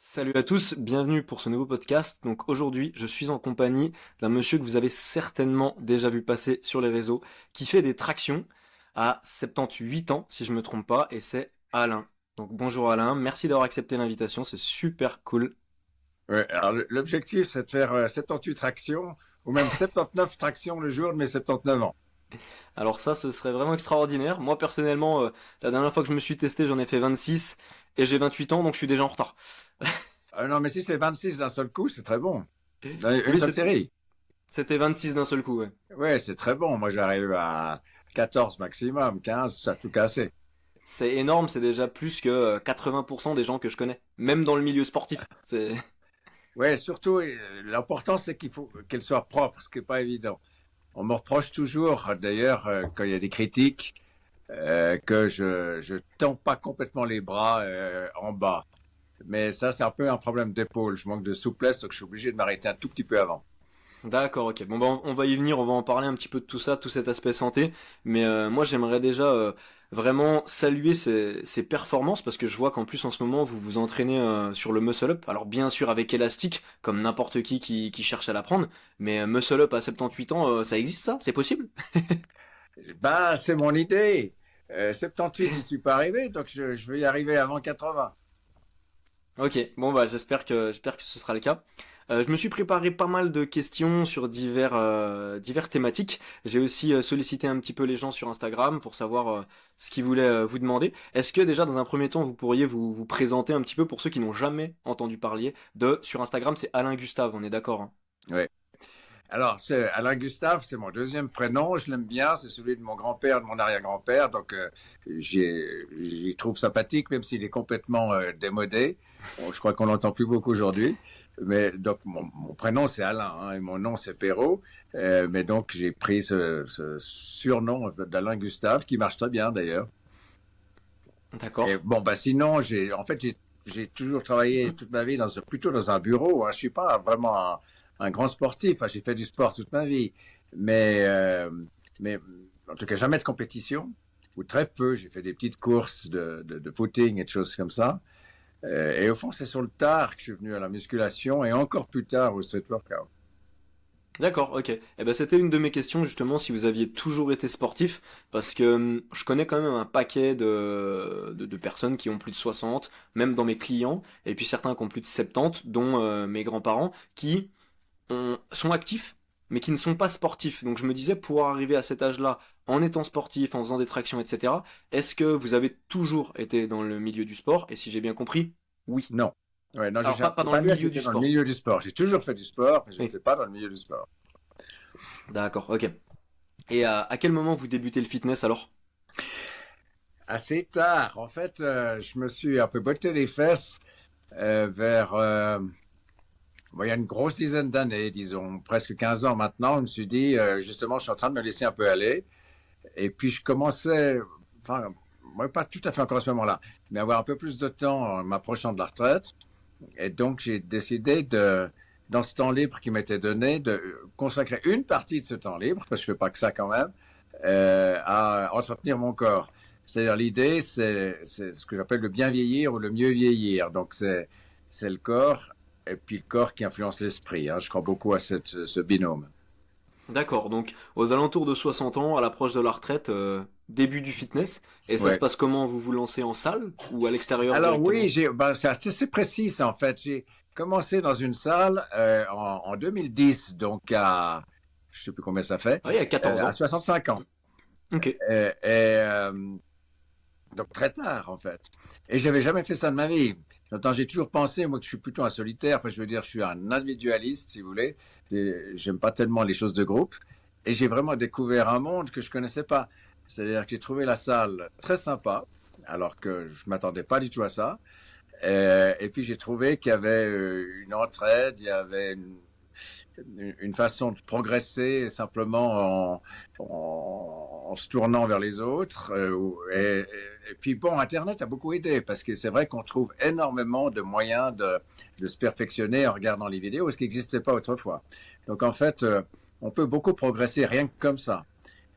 Salut à tous, bienvenue pour ce nouveau podcast. Donc aujourd'hui, je suis en compagnie d'un monsieur que vous avez certainement déjà vu passer sur les réseaux, qui fait des tractions à 78 ans, si je me trompe pas, et c'est Alain. Donc bonjour Alain, merci d'avoir accepté l'invitation, c'est super cool. Ouais, alors l'objectif, c'est de faire 78 tractions ou même 79 tractions le jour de mes 79 ans. Alors ça, ce serait vraiment extraordinaire. Moi personnellement, la dernière fois que je me suis testé, j'en ai fait 26 et j'ai 28 ans, donc je suis déjà en retard. Non, mais si c'est 26 d'un seul coup, c'est très bon. Une Oui, seule série. c'était 26 d'un seul coup, ouais. Ouais, c'est très bon. Moi, j'arrive à 14 maximum, 15, ça a tout cassé. C'est énorme, c'est déjà plus que 80% des gens que je connais, même dans le milieu sportif. C'est Ouais, surtout, l'important, c'est qu'il faut qu'elle soit propre, ce qui n'est pas évident. On me reproche toujours, d'ailleurs, quand il y a des critiques, que je tends pas complètement les bras en bas. Mais ça, c'est un peu un problème d'épaule. Je manque de souplesse, donc je suis obligé de m'arrêter un tout petit peu avant. D'accord, ok. Bon, bah, on va y venir, on va en parler un petit peu de tout ça, tout cet aspect santé. Mais moi, j'aimerais déjà vraiment saluer ces performances parce que je vois qu'en plus en ce moment, vous vous entraînez sur le muscle up. Alors bien sûr avec élastique, comme n'importe qui cherche à l'apprendre. Mais muscle up à 78 ans, ça existe ça? C'est possible? Ben, c'est mon idée. 78, j'y suis pas arrivé, donc je vais y arriver avant 80. Ok, bon bah j'espère que ce sera le cas. Je me suis préparé pas mal de questions sur divers thématiques. J'ai aussi sollicité un petit peu les gens sur Instagram pour savoir ce qu'ils voulaient vous demander. Est-ce que déjà dans un premier temps vous pourriez vous présenter un petit peu pour ceux qui n'ont jamais entendu parler de sur Instagram c'est Alain Gustave, on est d'accord hein. Ouais. Alors, c'est Alain Gustave, c'est mon deuxième prénom. Je l'aime bien. C'est celui de mon grand-père, de mon arrière-grand-père. Donc, j'y trouve sympathique, même s'il est complètement démodé. Bon, je crois qu'on l'entend plus beaucoup aujourd'hui. Mais donc, mon prénom, c'est Alain, hein, et mon nom, c'est Perrault. Mais donc, j'ai pris ce surnom d'Alain Gustave, qui marche très bien d'ailleurs. Et D'accord. bon, bah sinon, j'ai toujours travaillé toute ma vie plutôt dans un bureau. Hein. Je suis pas vraiment un grand sportif. Enfin, j'ai fait du sport toute ma vie, mais, euh, mais en tout cas jamais de compétition ou très peu. J'ai fait des petites courses de footing et de choses comme ça. Et au fond, c'est sur le tard que je suis venu à la musculation et encore plus tard au street workout. D'accord, ok. Eh ben, c'était une de mes questions justement si vous aviez toujours été sportif, parce que je connais quand même un paquet de personnes qui ont plus de 60, même dans mes clients, et puis certains qui ont plus de 70, dont mes grands-parents, qui sont actifs, mais qui ne sont pas sportifs. Donc je me disais, pour arriver à cet âge-là, en étant sportif, en faisant des tractions, etc., est-ce que vous avez toujours été dans le milieu du sport? Et si j'ai bien compris, oui. Non. Ouais, non, Alors pas j'ai dans le pas dire que milieu du j'étais dans le sport. milieu du sport. J'ai toujours fait du sport, mais je Oui. n'étais pas dans le milieu du sport. D'accord, ok. Et à quel moment vous débutez le fitness alors? Assez tard. En fait, je me suis un peu botté les fesses vers, bon, il y a une grosse dizaine d'années, disons, presque 15 ans maintenant. Je me suis dit, justement, je suis en train de me laisser un peu aller. Et puis, je commençais, enfin, moi, pas tout à fait encore à ce moment-là, mais avoir un peu plus de temps en m'approchant de la retraite. Et donc, j'ai décidé dans ce temps libre qui m'était donné, de consacrer une partie de ce temps libre, parce que je fais pas que ça quand même, à entretenir mon corps. C'est-à-dire l'idée, c'est ce que j'appelle le bien vieillir ou le mieux vieillir. Donc c'est le corps et puis le corps qui influence l'esprit. Hein. Je crois beaucoup à ce binôme. D'accord, donc aux alentours de 60 ans, à l'approche de la retraite, début du fitness, et ça se Ouais. passe comment? Vous vous lancez en salle ou à l'extérieur Alors oui, directement? ben, c'est assez précis ça, en fait. J'ai commencé dans une salle en 2010, donc je sais plus combien ça fait, Ah, il y a 14 à ans. 65 ans. Ok, Donc très tard en fait. Et j'avais jamais fait ça de ma vie. Pourtant, j'ai toujours pensé, moi, que je suis plutôt un solitaire. Enfin, je veux dire, je suis un individualiste, si vous voulez. J'aime pas tellement les choses de groupe. Et j'ai vraiment découvert un monde que je connaissais pas. C'est-à-dire que j'ai trouvé la salle très sympa, alors que je m'attendais pas du tout à ça. Et puis j'ai trouvé qu'il y avait une entraide, il y avait une façon de progresser simplement en se tournant vers les autres. Et puis bon, Internet a beaucoup aidé parce que c'est vrai qu'on trouve énormément de moyens de se perfectionner en regardant les vidéos, ce qui n'existait pas autrefois. Donc en fait, on peut beaucoup progresser rien que comme ça.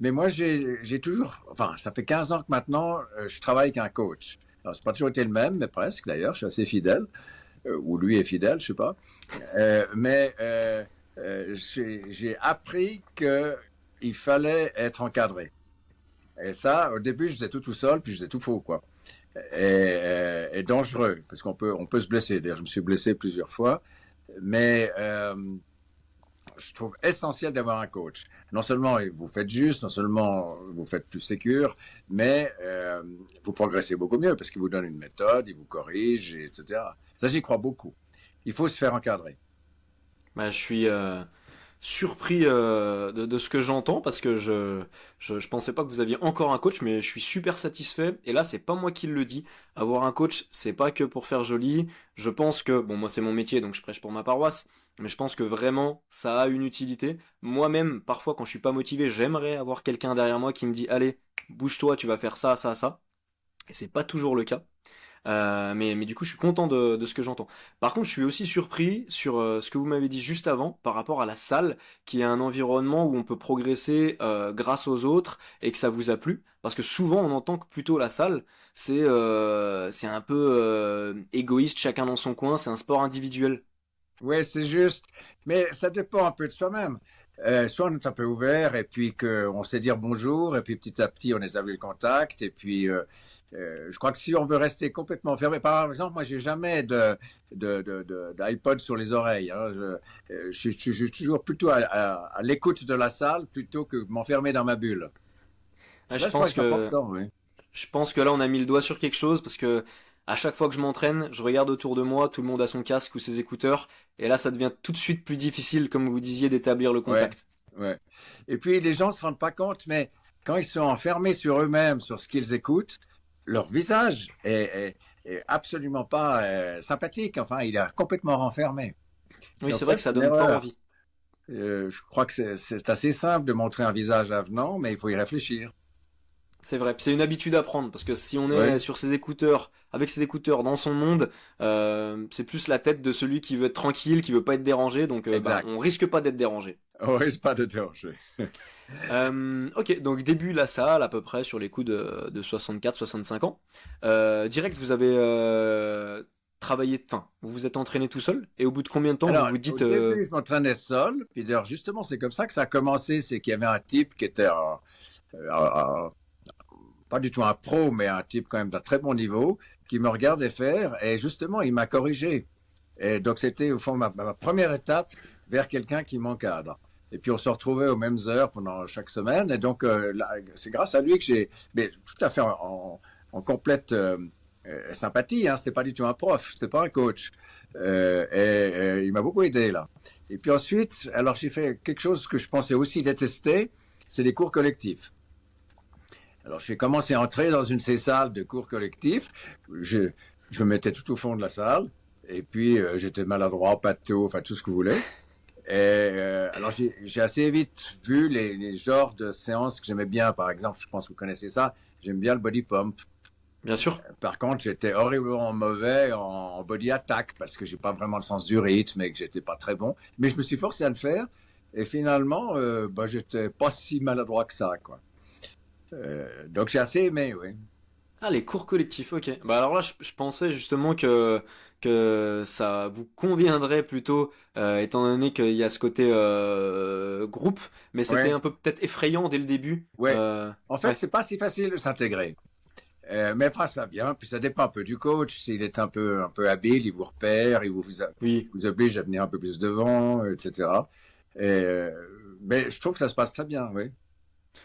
Mais moi, j'ai toujours, enfin, ça fait 15 ans que maintenant, je travaille avec un coach. Alors, c'est pas toujours été le même, mais presque d'ailleurs, je suis assez fidèle. ou lui est fidèle, je sais pas. Mais j'ai appris qu'il fallait être encadré. Et ça, au début, je faisais tout seul, puis je faisais tout faux, quoi. Et dangereux, parce on peut se blesser. D'ailleurs, je me suis blessé plusieurs fois, mais je trouve essentiel d'avoir un coach. Non seulement vous faites juste, non seulement vous faites plus sécure, mais vous progressez beaucoup mieux parce qu'il vous donne une méthode, il vous corrige, etc. Ça, j'y crois beaucoup. Il faut se faire encadrer. Bah, je suis surpris de ce que j'entends parce que je pensais pas que vous aviez encore un coach, mais je suis super satisfait. Et là, c'est pas moi qui le dis. Avoir un coach, c'est pas que pour faire joli. Je pense que, bon, moi c'est mon métier, donc je prêche pour ma paroisse, mais je pense que vraiment ça a une utilité. Moi-même, parfois quand je suis pas motivé, j'aimerais avoir quelqu'un derrière moi qui me dit, allez, bouge-toi, tu vas faire ça, ça, ça. Et c'est pas toujours le cas. Mais du coup, je suis content de ce que j'entends. Par contre, je suis aussi surpris sur ce que vous m'avez dit juste avant par rapport à la salle, qui est un environnement où on peut progresser grâce aux autres et que ça vous a plu. Parce que souvent, on entend que plutôt la salle, c'est un peu égoïste, chacun dans son coin, c'est un sport individuel. Oui, c'est juste. Mais ça dépend un peu de soi-même. Soit on est un peu ouvert et puis qu'on sait dire bonjour et puis petit à petit on établit le contact et puis je crois que si on veut rester complètement fermé, par exemple, moi j'ai jamais d'iPod sur les oreilles. Hein. Je suis toujours plutôt à l'écoute de la salle plutôt que m'enfermer dans ma bulle. Ah, Ça, je crois que c'est important, oui. Je pense que là, on a mis le doigt sur quelque chose parce que à chaque fois que je m'entraîne, je regarde autour de moi, tout le monde a son casque ou ses écouteurs, et là, ça devient tout de suite plus difficile, comme vous disiez, d'établir le Ouais, contact. ouais. Et puis les gens se rendent pas compte, mais quand ils sont enfermés sur eux-mêmes, sur ce qu'ils écoutent, leur visage est absolument pas sympathique. Enfin, il est complètement renfermé. Oui, Donc c'est vrai ça, que c'est ça une donne pas erreur. envie. Je crois que c'est assez simple de montrer un visage avenant, mais il faut y réfléchir. C'est vrai. Puis c'est une habitude à prendre parce que si on est Oui, sur ses écouteurs, avec ses écouteurs dans son monde, c'est plus la tête de celui qui veut être tranquille, qui veut pas être dérangé, donc bah, on exact. risque pas d'être dérangé. On risque pas de danger. Ok, donc début la salle à peu près sur les coups de 64-65 ans. Direct, vous avez travaillé, enfin, vous vous êtes entraîné tout seul et au bout de combien de temps vous Alors, vous au dites début, je m'entraînais seul. Puis d'ailleurs, justement, c'est comme ça que ça a commencé. C'est qu'il y avait un type qui était pas du tout un pro, mais un type quand même d'un très bon niveau, qui me regardait faire. Et justement, il m'a corrigé. Et donc, c'était au fond ma première étape vers quelqu'un qui m'encadre. Et puis, on se retrouvait aux mêmes heures pendant chaque semaine. Et donc, c'est grâce à lui que mais tout à fait en complète sympathie. Hein, c'était pas du tout un prof, c'était pas un coach. Il m'a beaucoup aidé là. Et puis ensuite, alors j'ai fait quelque chose que je pensais aussi détester, c'est les cours collectifs. Alors j'ai commencé à entrer dans une de ces salles de cours collectifs. Je, je me mettais tout au fond de la salle. Et puis j'étais maladroit, pâteau, enfin tout ce que vous voulez. Alors j'ai assez vite vu les genres de séances que j'aimais bien. Par exemple, je pense que vous connaissez ça. J'aime bien le body pump. bien sûr. Par contre, j'étais horriblement mauvais en body attack parce que j'ai pas vraiment le sens du rythme et que j'étais pas très bon. Mais je me suis forcé à le faire et finalement, bah, j'étais pas si maladroit que ça, quoi. Donc j'ai assez aimé, oui. Ah, les cours collectifs, ok. Bah alors là, je pensais justement que ça vous conviendrait plutôt, étant donné qu'il y a ce côté groupe, mais c'était Ouais, un peu peut-être effrayant dès le début. ouais. En fait, Ouais, c'est pas si facile de s'intégrer. Mais enfin, ça vient. Puis ça dépend un peu du coach. S'il est un peu habile, il vous repère, oui. vous oblige à venir un peu plus devant, etc. Mais je trouve que ça se passe très bien, oui.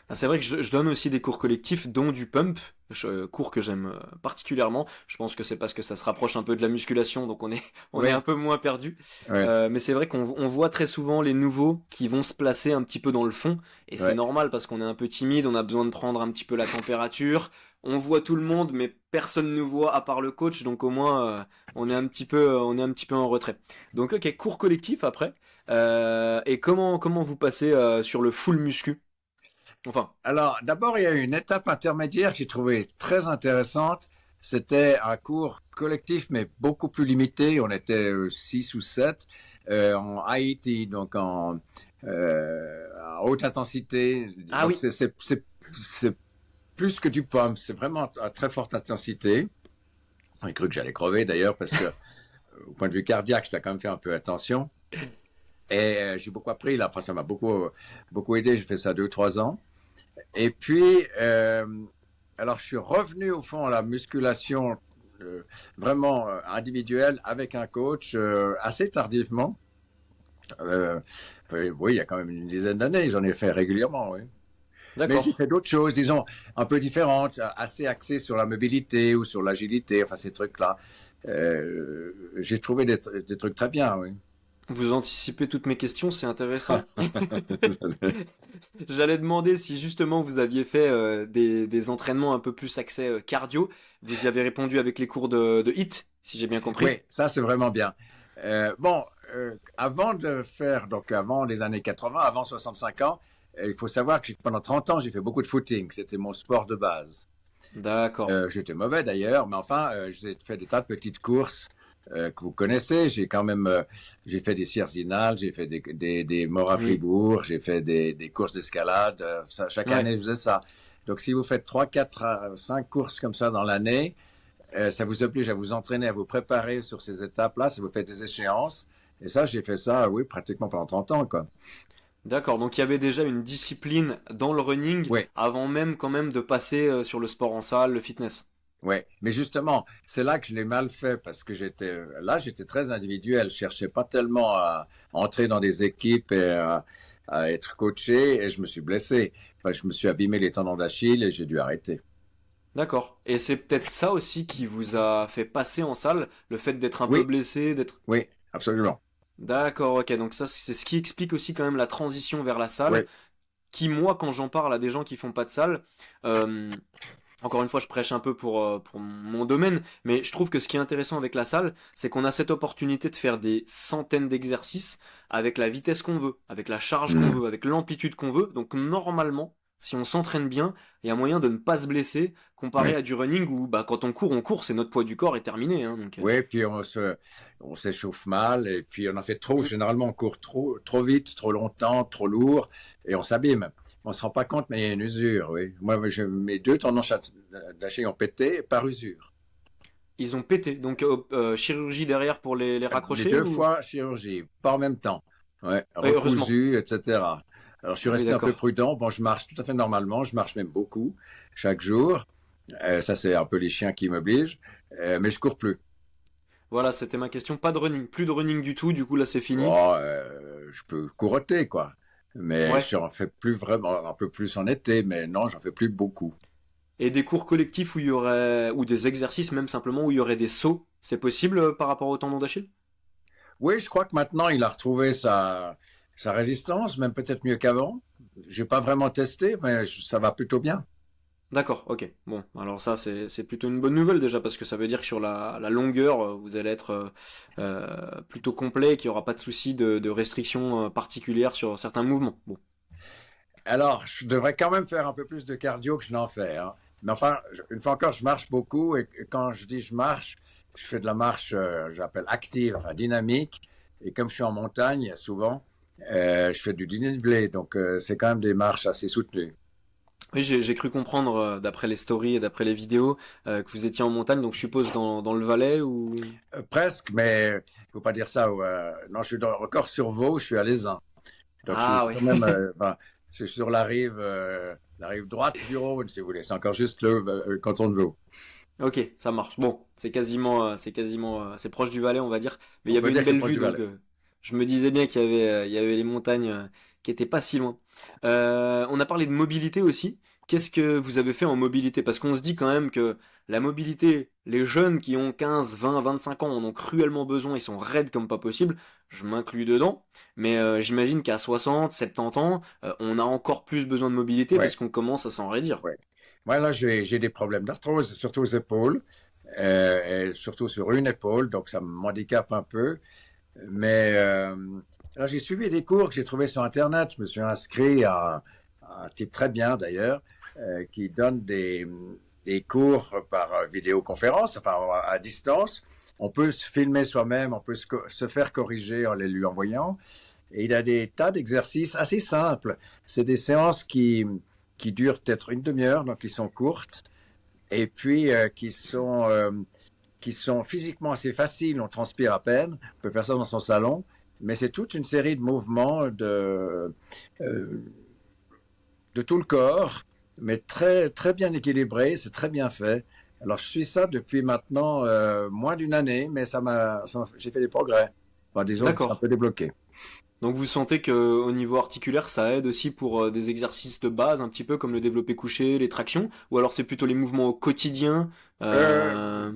Ah, c'est vrai que je donne aussi des cours collectifs, dont du pump, cours que j'aime particulièrement. Je pense que c'est parce que ça se rapproche un peu de la musculation, donc on est un Oui, peu moins perdu. oui, Mais c'est vrai qu'on voit très souvent les nouveaux qui vont se placer un petit peu dans le fond, et c'est oui. normal parce qu'on est un peu timide, on a besoin de prendre un petit peu la température. On voit tout le monde, mais personne ne voit à part le coach, donc au moins on est un petit peu en retrait. Donc ok, cours collectif après. Et comment vous passez sur le full muscu? Enfin. Alors, d'abord, il y a eu une étape intermédiaire que j'ai trouvée très intéressante. C'était un cours collectif, mais beaucoup plus limité. On était 6 ou 7 en Haïti, donc à haute intensité. Ah Donc, oui, c'est plus que du pump. C'est vraiment à très forte intensité. J'ai cru que j'allais crever d'ailleurs parce que au point de vue cardiaque, je dois quand même faire un peu attention. Et j'ai beaucoup appris là. Enfin, ça m'a beaucoup aidé. J'ai fait ça 2 ou 3 ans. Et puis, alors, je suis revenu au fond à la musculation vraiment individuelle avec un coach assez tardivement. Euh, oui, il y a quand même une dizaine d'années, j'en ai fait régulièrement, oui. Mais j'ai D'accord. fait d'autres choses, disons, un peu différentes, assez axées sur la mobilité ou sur l'agilité, enfin ces trucs-là. J'ai trouvé des trucs très bien, oui. Vous anticipez toutes mes questions, c'est intéressant. J'allais demander si justement vous aviez fait des entraînements un peu plus axés cardio. Vous y avez répondu avec les cours de HIIT, si j'ai bien compris. Oui, ça c'est vraiment bien. Bon, avant de faire, donc avant les années 80, avant 65 ans, il faut savoir que pendant 30 ans, j'ai fait beaucoup de footing. C'était mon sport de base. D'accord. J'étais mauvais d'ailleurs, mais enfin, j'ai fait des tas de petites courses que vous connaissez. J'ai fait des Sierzinal, j'ai fait des morts à Oui. Fribourg, j'ai fait des courses d'escalade. Chaque Ouais. année, je faisais ça. Donc, si vous faites 3, 4, 5 courses comme ça dans l'année, ça vous oblige à vous entraîner, à vous préparer sur ces étapes-là. Ça vous fait des échéances. Et ça, j'ai fait ça, oui, pratiquement pendant 30 ans, quoi. D'accord. Donc il y avait déjà une discipline dans le running Oui, avant même quand même de passer sur le sport en salle, le fitness. ouais, mais justement, c'est là que je l'ai mal fait parce que j'étais très individuel. Je cherchais pas tellement à entrer dans des équipes et à être coaché et je me suis blessé. Enfin, je me suis abîmé les tendons d'Achille et j'ai dû arrêter. D'accord. Et c'est peut-être ça aussi qui vous a fait passer en salle, le fait d'être un peu Oui, blessé, d'être... oui, absolument. D'accord, ok. Donc ça, c'est ce qui explique aussi quand même la transition vers la salle, Oui, qui moi, quand j'en parle à des gens qui font pas de salle, euh, encore une fois, je prêche un peu pour mon domaine, mais je trouve que ce qui est intéressant avec la salle, c'est qu'on a cette opportunité de faire des centaines d'exercices avec la vitesse qu'on veut, avec la charge qu'on hmm, veut, avec l'amplitude qu'on veut. Donc normalement, si on s'entraîne bien, il y a moyen de ne pas se blesser, comparé oui, à du running où bah, quand on court, c'est notre poids du corps est terminé. Hein, donc, oui. Puis on s'échauffe mal et puis on en fait trop. mm. Généralement, on court trop vite, trop longtemps, trop lourd et on s'abîme. On se rend pas compte, mais il y a une usure. Oui, mes 2 tendons d'Achille ont pété par usure. Ils ont pété. Donc chirurgie derrière pour les Les raccrocher deux ou... fois chirurgie, pas en même temps. Ouais, Oui, heureusement. recousu, etc. Alors je suis Oui, resté un peu d'accord. prudent. Bon, je marche tout à fait normalement. Je marche même beaucoup chaque jour. Ça, c'est un peu les chiens qui m'obligent. Mais je cours plus. Voilà, c'était ma question. Pas de running, plus de running du tout. Du coup, là, c'est fini. Bon, je peux courotter, quoi. Mais Ouais. je n'en fais plus vraiment, un peu plus en été. Mais non, j'en fais plus beaucoup. Et des cours collectifs où il y aurait, ou des exercices même simplement où il y aurait des sauts, c'est possible par rapport au tendon d'Achille? Oui, je crois que maintenant, il a retrouvé sa résistance, même peut-être mieux qu'avant. J'ai pas vraiment testé, mais ça va plutôt bien. D'accord, ok. Bon, alors ça c'est plutôt une bonne nouvelle déjà parce que ça veut dire que sur la longueur vous allez être plutôt complet et qu'il n'y aura pas de souci de restrictions particulières sur certains mouvements. Bon, Alors, je devrais quand même faire un peu plus de cardio que je n'en fais, hein. Mais enfin, une fois encore, je marche beaucoup et quand je dis je marche, je fais de la marche, j'appelle active, enfin dynamique. Et comme je suis en montagne, souvent, je fais du dénivelé. Donc, c'est quand même des marches assez soutenues. oui, j'ai cru comprendre d'après les stories et d'après les vidéos que vous étiez en montagne, donc je suppose dans le Valais ou... Presque, mais il faut pas dire ça. Non, je suis encore sur Vaud, je suis à l'Aisin. Donc, je suis Ah oui. quand même, enfin, c'est sur la rive droite du Rhône, si vous voulez. C'est encore juste le canton de Vaud. Ok, ça marche. Bon, c'est proche du Valais, on va dire. Mais il y On peut avait dire une que c'est belle proche vue, du donc Valais. je me disais bien il y avait les montagnes qui étaient pas si loin. On a parlé de mobilité aussi. Qu'est-ce que vous avez fait en mobilité? Parce qu'on se dit quand même que la mobilité, les jeunes qui ont 15, 20, 25 ans en ont cruellement besoin, ils sont raides comme pas possible. Je m'inclus dedans. Mais j'imagine qu'à 60, 70 ans, on a encore plus besoin de mobilité parce Ouais, qu'on commence à s'en raidir. ouais. Moi, là, j'ai des problèmes d'arthrose, surtout aux épaules, et surtout sur une épaule, donc ça m'handicape un peu. Mais alors, j'ai suivi des cours que j'ai trouvés sur Internet. Je me suis inscrit à un type très bien d'ailleurs, qui donne des cours par vidéoconférence, enfin à distance. On peut se filmer soi-même, on peut se faire corriger en les lui envoyant. Et il a des tas d'exercices assez simples. C'est des séances qui durent peut-être une demi-heure, donc qui sont courtes, et puis qui sont qui sont physiquement assez faciles, on transpire à peine, on peut faire ça dans son salon, mais c'est toute une série de mouvements euh, de tout le corps, mais très, très bien équilibré, c'est très bien fait. Alors, je suis ça depuis maintenant moins d'une année, mais j'ai fait des progrès. Enfin, disons que je suis un D'accord. peu débloqué. Donc vous sentez que au niveau articulaire, ça aide aussi pour des exercices de base, un petit peu comme le développé couché, les tractions, ou alors c'est plutôt les mouvements au quotidien. Euh, euh,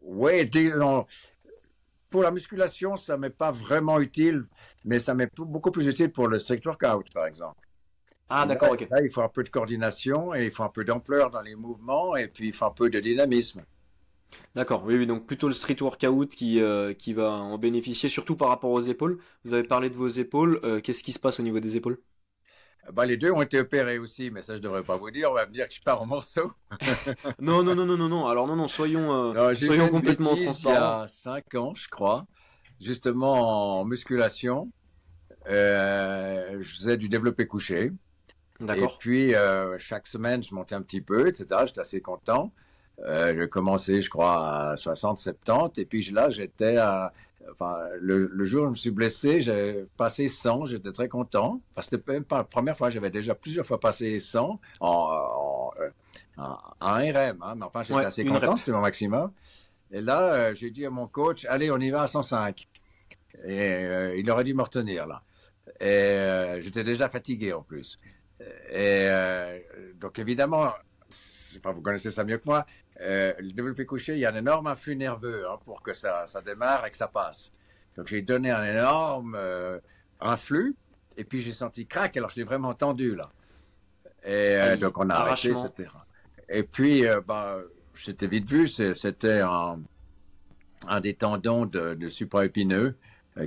oui, disons, pour la musculation, ça m'est pas vraiment utile, mais ça m'est beaucoup plus utile pour le street workout, par exemple. Ah Là, d'accord, ok. là, il faut un peu de coordination et il faut un peu d'ampleur dans les mouvements et puis il faut un peu de dynamisme. D'accord, oui, oui, donc plutôt le street workout qui va en bénéficier, surtout par rapport aux épaules. Vous avez parlé de vos épaules, qu'est-ce qui se passe au niveau des épaules? Bah, les deux ont été opérés aussi, mais ça, je devrais pas vous dire. On va me dire que je pars en morceaux. Non, non, non, non, non, non, alors non, non, Non, j'ai fait soyons une complètement bêtise il y transparents. a 5 ans, je crois, justement en musculation. Je faisais du développé couché. Et D'accord. puis, chaque semaine, je montais un petit peu, etc. J'étais assez content. J'ai commencé, je crois, à 60, 70. Et puis là, enfin, le jour où je me suis blessé, j'ai passé 100. J'étais très content. Parce que c'était même pas la première fois. J'avais déjà plusieurs fois passé 100 en RM. Hein. Mais enfin, j'étais Ouais, assez une content. rep. C'était mon maximum. Et là, j'ai dit à mon coach, allez, on y va à 105. Et il aurait dû me retenir, là. Et j'étais déjà fatigué en plus. Et donc évidemment, enfin, vous connaissez ça mieux que moi, le développé couché, il y a un énorme influx nerveux hein, pour que ça démarre et que ça passe. Donc j'ai donné un énorme influx et puis j'ai senti crack, alors je l'ai vraiment tendu là. Et Aïe, donc on a arrêté, arrachement. etc. Et puis, bah, j'étais vite vu, c'était un des tendons de supraépineux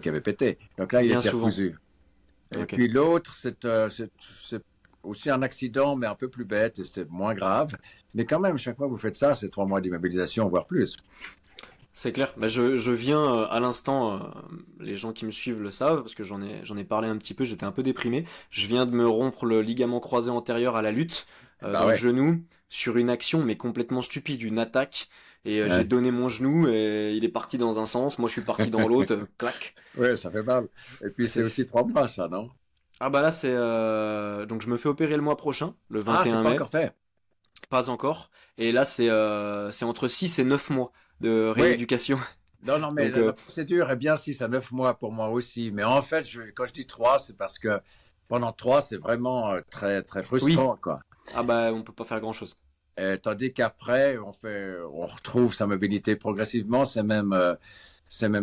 qui avait pété. Donc là, il Bien était souvent. recousu. Et Ok. puis l'autre, c'est aussi un accident, mais un peu plus bête et c'est moins grave. Mais quand même, chaque fois que vous faites ça, c'est 3 mois d'immobilisation, voire plus. C'est clair. Bah, je viens à l'instant, les gens qui me suivent le savent, parce que j'en ai parlé un petit peu, j'étais un peu déprimé. Je viens de me rompre le ligament croisé antérieur à la lutte, Bah dans le ouais. genou, sur une action, mais complètement stupide, une attaque. Et j'ai Ouais, donné mon genou et il est parti dans un sens, moi je suis parti dans l'autre, clac. ouais, ça fait mal. Et puis c'est C'est... aussi 3 mois, ça, non? Ah bah là c'est... Donc je me fais opérer le mois prochain, le Ah, c'est 21 pas mai, encore fait. pas encore. Et là c'est entre 6 et 9 mois de Oui. rééducation. Non, non, mais Donc la procédure est bien 6 à 9 mois pour moi aussi. Mais en fait, quand je dis 3, c'est parce que pendant 3, c'est vraiment très, très oui, frustrant, quoi. ah bah on peut pas faire grand-chose. Tandis qu'après, on retrouve sa mobilité progressivement. C'est même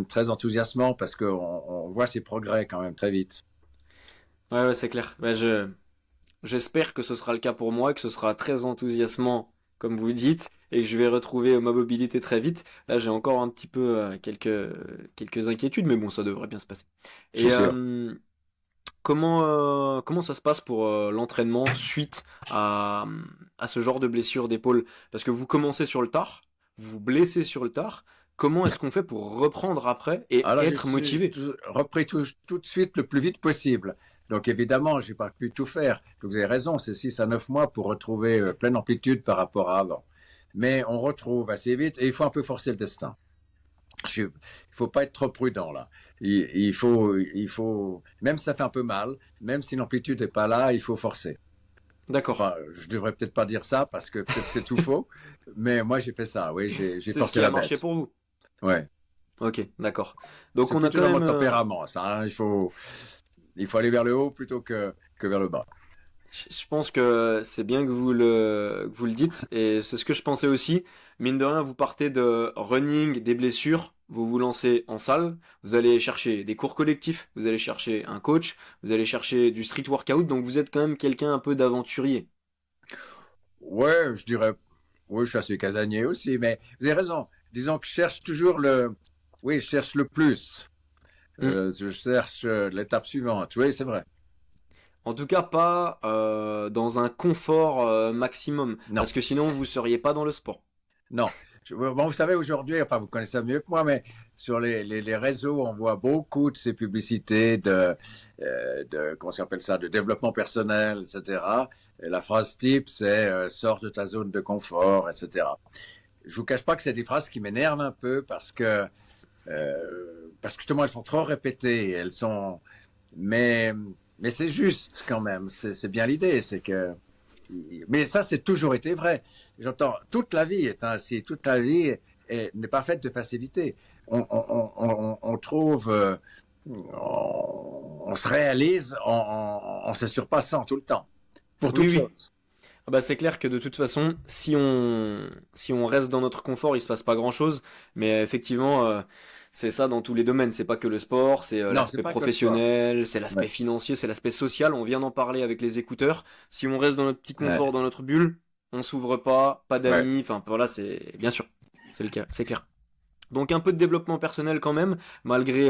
très enthousiasmant parce qu'on voit ses progrès quand même très vite. Ouais, ouais, c'est clair. Bah, j'espère que ce sera le cas pour moi, que ce sera très enthousiasmant, comme vous dites, et que je vais retrouver ma mobilité très vite. Là, j'ai encore un petit peu quelques inquiétudes, mais bon, ça devrait bien se passer. Je suis Et sûr. comment ça se passe pour l'entraînement suite à ce genre de blessure d'épaule? Parce que vous commencez sur le tard, vous vous blessez sur le tard. Comment est-ce qu'on fait pour reprendre après et Alors, être motivé? repris tout de suite le plus vite possible. Donc, évidemment, j'ai pas pu tout faire. Donc, vous avez raison, c'est 6 à 9 mois pour retrouver pleine amplitude par rapport à avant. Mais on retrouve assez vite et il faut un peu forcer le destin. Il faut pas être trop prudent là. Même si ça fait un peu mal, même si l'amplitude n'est pas là, il faut forcer. D'accord. Enfin, je devrais peut-être pas dire ça parce que peut-être c'est tout faux, mais moi j'ai fait ça. Oui, j'ai C'est ce forcé qui a la marché bête. pour vous. Ouais. Ok, d'accord. Donc C'est on a plutôt quand dans mon même... tempérament, ça. Hein. Il faut aller vers le haut plutôt que vers le bas. je pense que c'est bien que que vous le dites, et c'est ce que je pensais aussi. Mine de rien, vous partez de running, des blessures, vous vous lancez en salle, vous allez chercher des cours collectifs, vous allez chercher un coach, vous allez chercher du street workout, donc vous êtes quand même quelqu'un un peu d'aventurier. Ouais, je dirais. Oui, je suis assez casanier aussi, mais vous avez raison. Disons que je cherche toujours le. Oui, je cherche le plus. Hmm. Je cherche l'étape suivante. Oui, c'est vrai. En tout cas, pas dans un confort maximum, Non, parce que sinon vous seriez pas dans le sport. non. Bon, vous savez, aujourd'hui, enfin, vous connaissez ça mieux que moi, mais sur les réseaux, on voit beaucoup de ces publicités comment on appelle ça, de développement personnel, etc. Et la phrase type, c'est sors de ta zone de confort, etc. je vous cache pas que c'est des phrases qui m'énervent un peu parce que justement elles sont trop répétées, elles sont, mais mais c'est juste quand même, c'est bien l'idée, c'est que, mais ça c'est toujours été vrai. J'entends toute la vie est ainsi, toute la vie n'est pas faite de facilité. On trouve, on se réalise en se surpassant tout le temps pour Oui, toute oui. chose. Ah bah c'est clair que de toute façon, si on reste dans notre confort, il se passe pas grand-chose. Mais effectivement, c'est ça dans tous les domaines. C'est pas que le sport, c'est Non, c'est l'aspect pas que le sport. professionnel, c'est Ouais, l'aspect financier, c'est l'aspect social. On vient d'en parler avec les écouteurs. Si on reste dans notre petit confort, ouais, dans notre bulle, on s'ouvre pas ouais. d'amis. Enfin voilà, c'est bien sûr, c'est le cas, c'est clair. Donc un peu de développement personnel quand même, malgré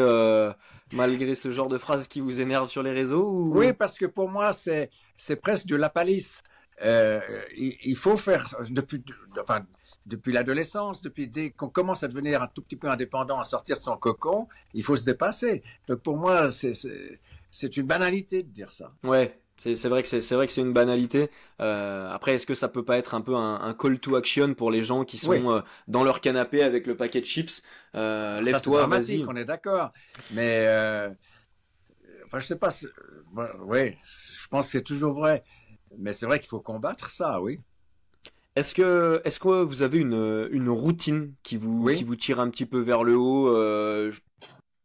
ce genre de phrases qui vous énervent sur les réseaux Oui, ou... parce que pour moi, c'est presque de la palisse. Euh, il faut faire, enfin, depuis l'adolescence, depuis dès qu'on commence à devenir un tout petit peu indépendant, à sortir de son cocon, il faut se dépasser. Donc pour moi, c'est une banalité de dire ça. Ouais, c'est vrai que c'est une banalité. Après, est-ce que ça peut pas être un peu un call to action pour les gens qui Oui, sont dans leur canapé avec le paquet de chips, ça c'est lève-toi, dramatique, vas-y. on est d'accord. Mais enfin, je sais pas. Oui, je pense que c'est toujours vrai. Mais c'est vrai qu'il faut combattre ça, oui. Est-ce que vous avez une routine qui Oui. vous tire un petit peu vers le haut,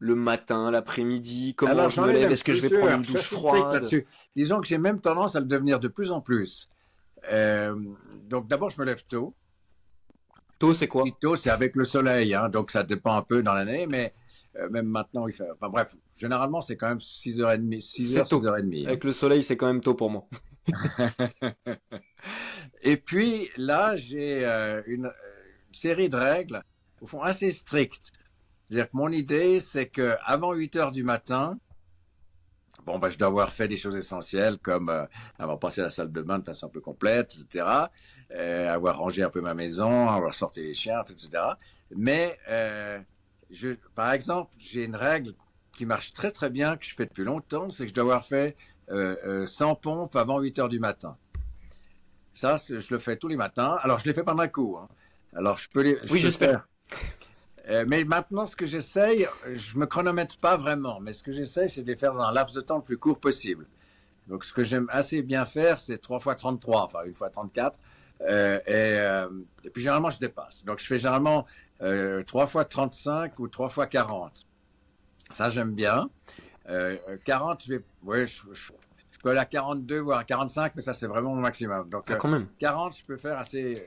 le matin, l'après-midi, comment Alors, je j'en me ai lève, même est-ce que je vais prendre plusieurs. une Je suis douche assez strict froide? là-dessus. Disons que j'ai même tendance à le devenir de plus en plus. Euh, donc, d'abord, je me lève tôt. Tôt, c'est Puis quoi? tôt, c'est avec le soleil, hein, donc ça dépend un peu dans l'année, mais même maintenant, il fait. Enfin, bref, généralement, c'est quand même 6h30, 6h, C'est tôt. 6h30. Hein. Avec le soleil, c'est quand même tôt pour moi. Et puis, là, j'ai une série de règles, au fond, assez strictes. C'est-à-dire que mon idée, c'est qu'avant 8h du matin, bon, ben, je dois avoir fait des choses essentielles comme avoir passé la salle de bain de façon un peu complète, etc. Avoir rangé un peu ma maison, avoir sorti les chiens, etc. Mais, par exemple, j'ai une règle qui marche très très bien, que je fais depuis longtemps, c'est que je dois avoir fait 100 pompes avant 8 heures du matin. Ça, je le fais tous les matins. Alors, je les fais pas d'un coup. Hein. Alors, je Oui, peux j'espère. faire mais maintenant, ce que j'essaye, je me chronomètre pas vraiment, mais ce que j'essaye, c'est de les faire dans un laps de temps le plus court possible. Donc, ce que j'aime assez bien faire, c'est 3 fois 33, enfin, une fois 34. Et puis, généralement, je dépasse. Donc, je fais généralement 3 fois 35 ou 3 fois 40. Ça, j'aime bien. 40, ouais, je peux aller à 42, voire à 45, mais ça, c'est vraiment mon maximum. Donc, Ah, quand même. 40, je peux faire assez,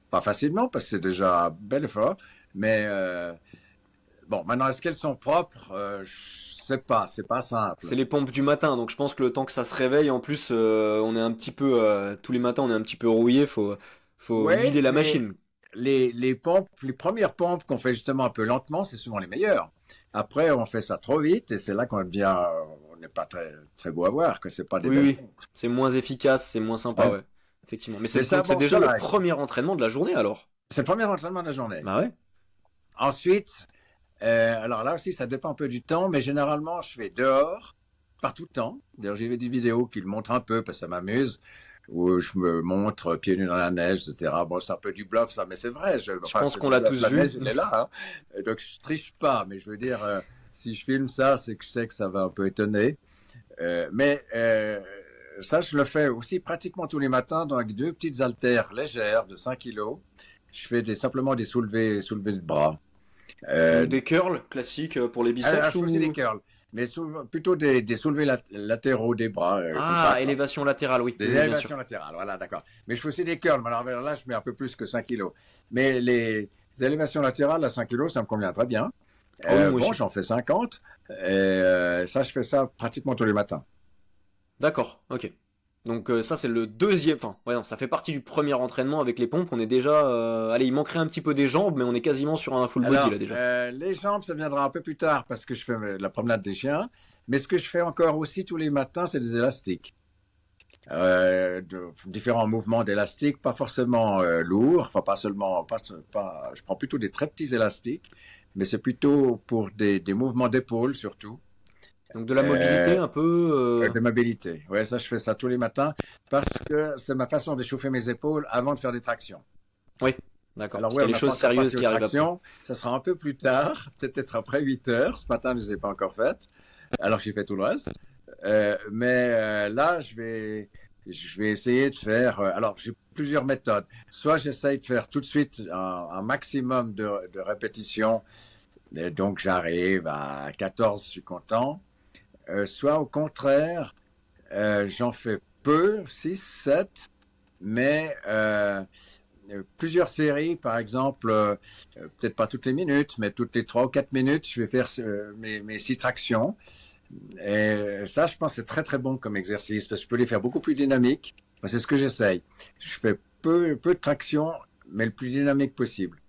pas facilement, parce que c'est déjà un bel effort, mais bon, maintenant, est-ce qu'elles sont propres? Je sais pas, c'est pas C'est simple. les pompes du matin, donc je pense que le temps que ça se réveille, en plus, on est un petit peu, tous les matins, on est un petit peu rouillé, faut Ouais, huiler la mais machine. les pompes, les premières pompes qu'on fait justement un peu lentement, c'est souvent les meilleures. Après, on fait ça trop vite et c'est là qu'on devient, on n'est pas très, très beau à voir, que c'est pas des Oui, belles oui, pompes. c'est moins efficace, c'est moins sympa, Ouais. ouais. Effectivement. Mais Mais ça, donc c'est bon, déjà le cela, premier entraînement de la journée alors. c'est le premier entraînement de la journée. Bah ouais. Ensuite, alors là aussi, ça dépend un peu du temps, mais généralement, je fais dehors, par tout temps. D'ailleurs, j'ai vu des vidéos qui le montrent un peu parce que ça m'amuse, où je me montre pieds nus dans la neige, etc. Bon, c'est un peu du bluff, ça, mais c'est vrai. Je Enfin, pense c'est qu'on du l'a bluff. tous La vu. neige, elle est là. Hein. Et donc, je triche pas, mais je veux dire, si je filme ça, c'est que je sais que ça va un peu étonner. Mais ça, je le fais aussi pratiquement tous les matins dans avec deux petites haltères légères de 5 kilos. Je fais simplement des soulevés de bras. Donc Euh, des curls classiques pour les alors, biceps je fais aussi des ou... curls, mais plutôt des soulevés latéraux des bras, comme ça, Ah, quoi. élévation latérale, oui, oui, Des oui, bien sûr. élévations latérales, voilà, d'accord. Mais je fais aussi des curls, mais alors là, je mets un peu plus que 5 kilos. Mais les élévations latérales à 5 kilos, ça me convient très bien. Ah oui, moi Bon, aussi. j'en fais 50. Et, ça, je fais ça pratiquement tous les matins. D'accord, ok. Donc ça c'est le deuxième, enfin ouais, non, ça fait partie du premier entraînement avec les pompes. On est déjà, allez, il manquerait un petit peu des jambes, mais on est quasiment sur un full body Alors, là déjà. les jambes, ça viendra un peu plus tard parce que je fais la promenade des chiens. Mais ce que je fais encore aussi tous les matins, c'est des élastiques. Différents mouvements d'élastique, pas forcément lourds, enfin pas seulement, je prends plutôt des très petits élastiques, mais c'est plutôt pour des mouvements d'épaule surtout, Donc de la mobilité euh, un peu. de mobilité. Ouais, ça je fais ça tous les matins parce que c'est ma façon d'échauffer mes épaules avant de faire des tractions. Oui, D'accord. Alors Parce oui, qu'il y on a les n'a pas choses encore sérieuses passé aux qui arrivent après. tractions. Ça sera un peu plus tard, peut-être après 8 heures. Ce matin, je ne les ai pas encore faites. Alors j'ai fait tout le reste. Mais là, je vais essayer de faire. Alors j'ai plusieurs méthodes. Soit j'essaye de faire tout de suite un maximum de répétitions. Et donc j'arrive à 14, je suis content. Soit au contraire, j'en fais peu, 6, 7, mais plusieurs séries, par exemple, peut-être pas toutes les minutes, mais toutes les 3 ou 4 minutes, je vais faire mes 6 tractions. Et ça, je pense, c'est très très bon comme exercice parce que je peux les faire beaucoup plus dynamiques. Enfin, c'est ce que j'essaye. Je fais peu de traction, mais le plus dynamique possible.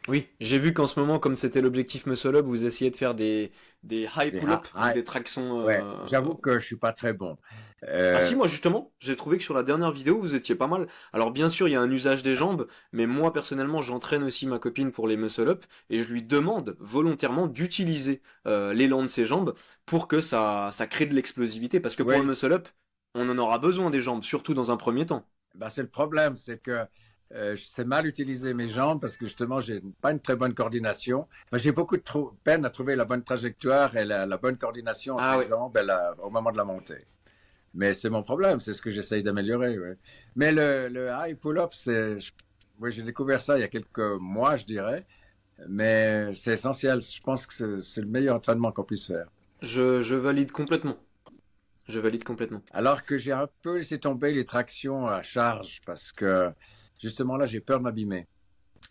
Oui, j'ai vu qu'en ce moment, comme c'était l'objectif Muscle Up, vous essayez de faire des high Les pull-up, donc high, des tractions. ouais, j'avoue que je suis pas très bon. Ah si, Euh, moi justement, j'ai trouvé que sur la dernière vidéo, vous étiez pas mal. Alors bien sûr, il y a un usage des jambes, mais moi personnellement, j'entraîne aussi ma copine pour les muscle up et je lui demande volontairement d'utiliser l'élan de ses jambes pour que ça crée de l'explosivité. Parce que pour le oui, muscle up, on en aura besoin des jambes, surtout dans un premier temps. ben, c'est le problème, c'est que je sais mal utiliser mes jambes parce que justement, j'ai pas une très bonne coordination. Enfin, j'ai beaucoup de peine à trouver la bonne trajectoire et la bonne coordination entre Ah les ouais. jambes et au moment de la montée. Mais c'est mon problème, c'est ce que j'essaye d'améliorer. Ouais. Mais le high pull-up, oui, j'ai découvert ça il y a quelques mois, je dirais. Mais c'est essentiel. Je pense que c'est le meilleur entraînement qu'on puisse faire. Je valide complètement. Je valide complètement. Alors que j'ai un peu laissé tomber les tractions à charge parce que justement là, j'ai peur de m'abîmer.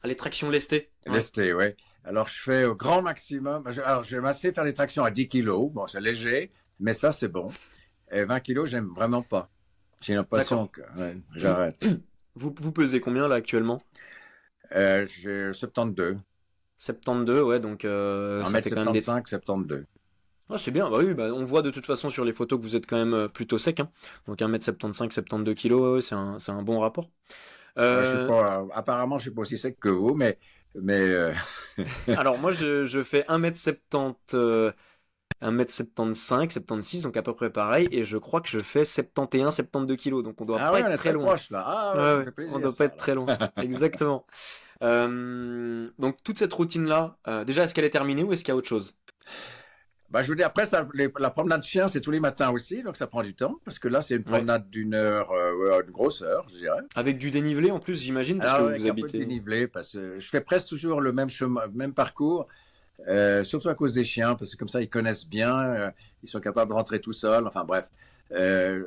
Ah, les tractions lestées. Ouais. Lesté, oui. Alors je fais au grand maximum. Alors j'aime assez faire les tractions à 10 kilos. Bon, c'est léger, mais ça c'est bon. Et 20 kilos, j'aime vraiment pas. J'ai l'impression D'accord. que ouais, j'arrête. Vous pesez combien là actuellement? J'ai 72. 72, ouais, donc ça fait quand même des. 1m75, 72. Ah, c'est bien, bah oui, bah, on voit de toute façon sur les photos que vous êtes quand même plutôt sec, hein. Donc 1m75, 72 kilos, ouais, ouais, c'est un bon rapport. Ouais, je suis Euh, pas, apparemment, je suis pas aussi sec que vous, mais alors moi je fais 1m70, 1m75, 76, donc à peu près pareil, et je crois que je fais 71, 72 kilos, donc on doit ah pas ouais, on être est très très loin. proche là. Ah ouais, Ouais, ça me ouais, fait on plaisir doit pas ça être très loin. alors. Exactement. Donc toute cette routine-là, déjà est-ce qu'elle est terminée ou est-ce qu'il y a autre chose? Bah, je vous dis, après, ça, la promenade chien, c'est tous les matins aussi, donc ça prend du temps, parce que là, c'est une Ouais. promenade d'une heure, ouais, une grosse heure, je dirais. Avec du dénivelé en plus, j'imagine, parce que Alors, vous avec un peu de habitez. dénivelé, parce que je fais presque toujours le même chemin, même parcours, surtout à cause des chiens, parce que comme ça, ils connaissent bien, ils sont capables de rentrer tout seuls, enfin bref. Il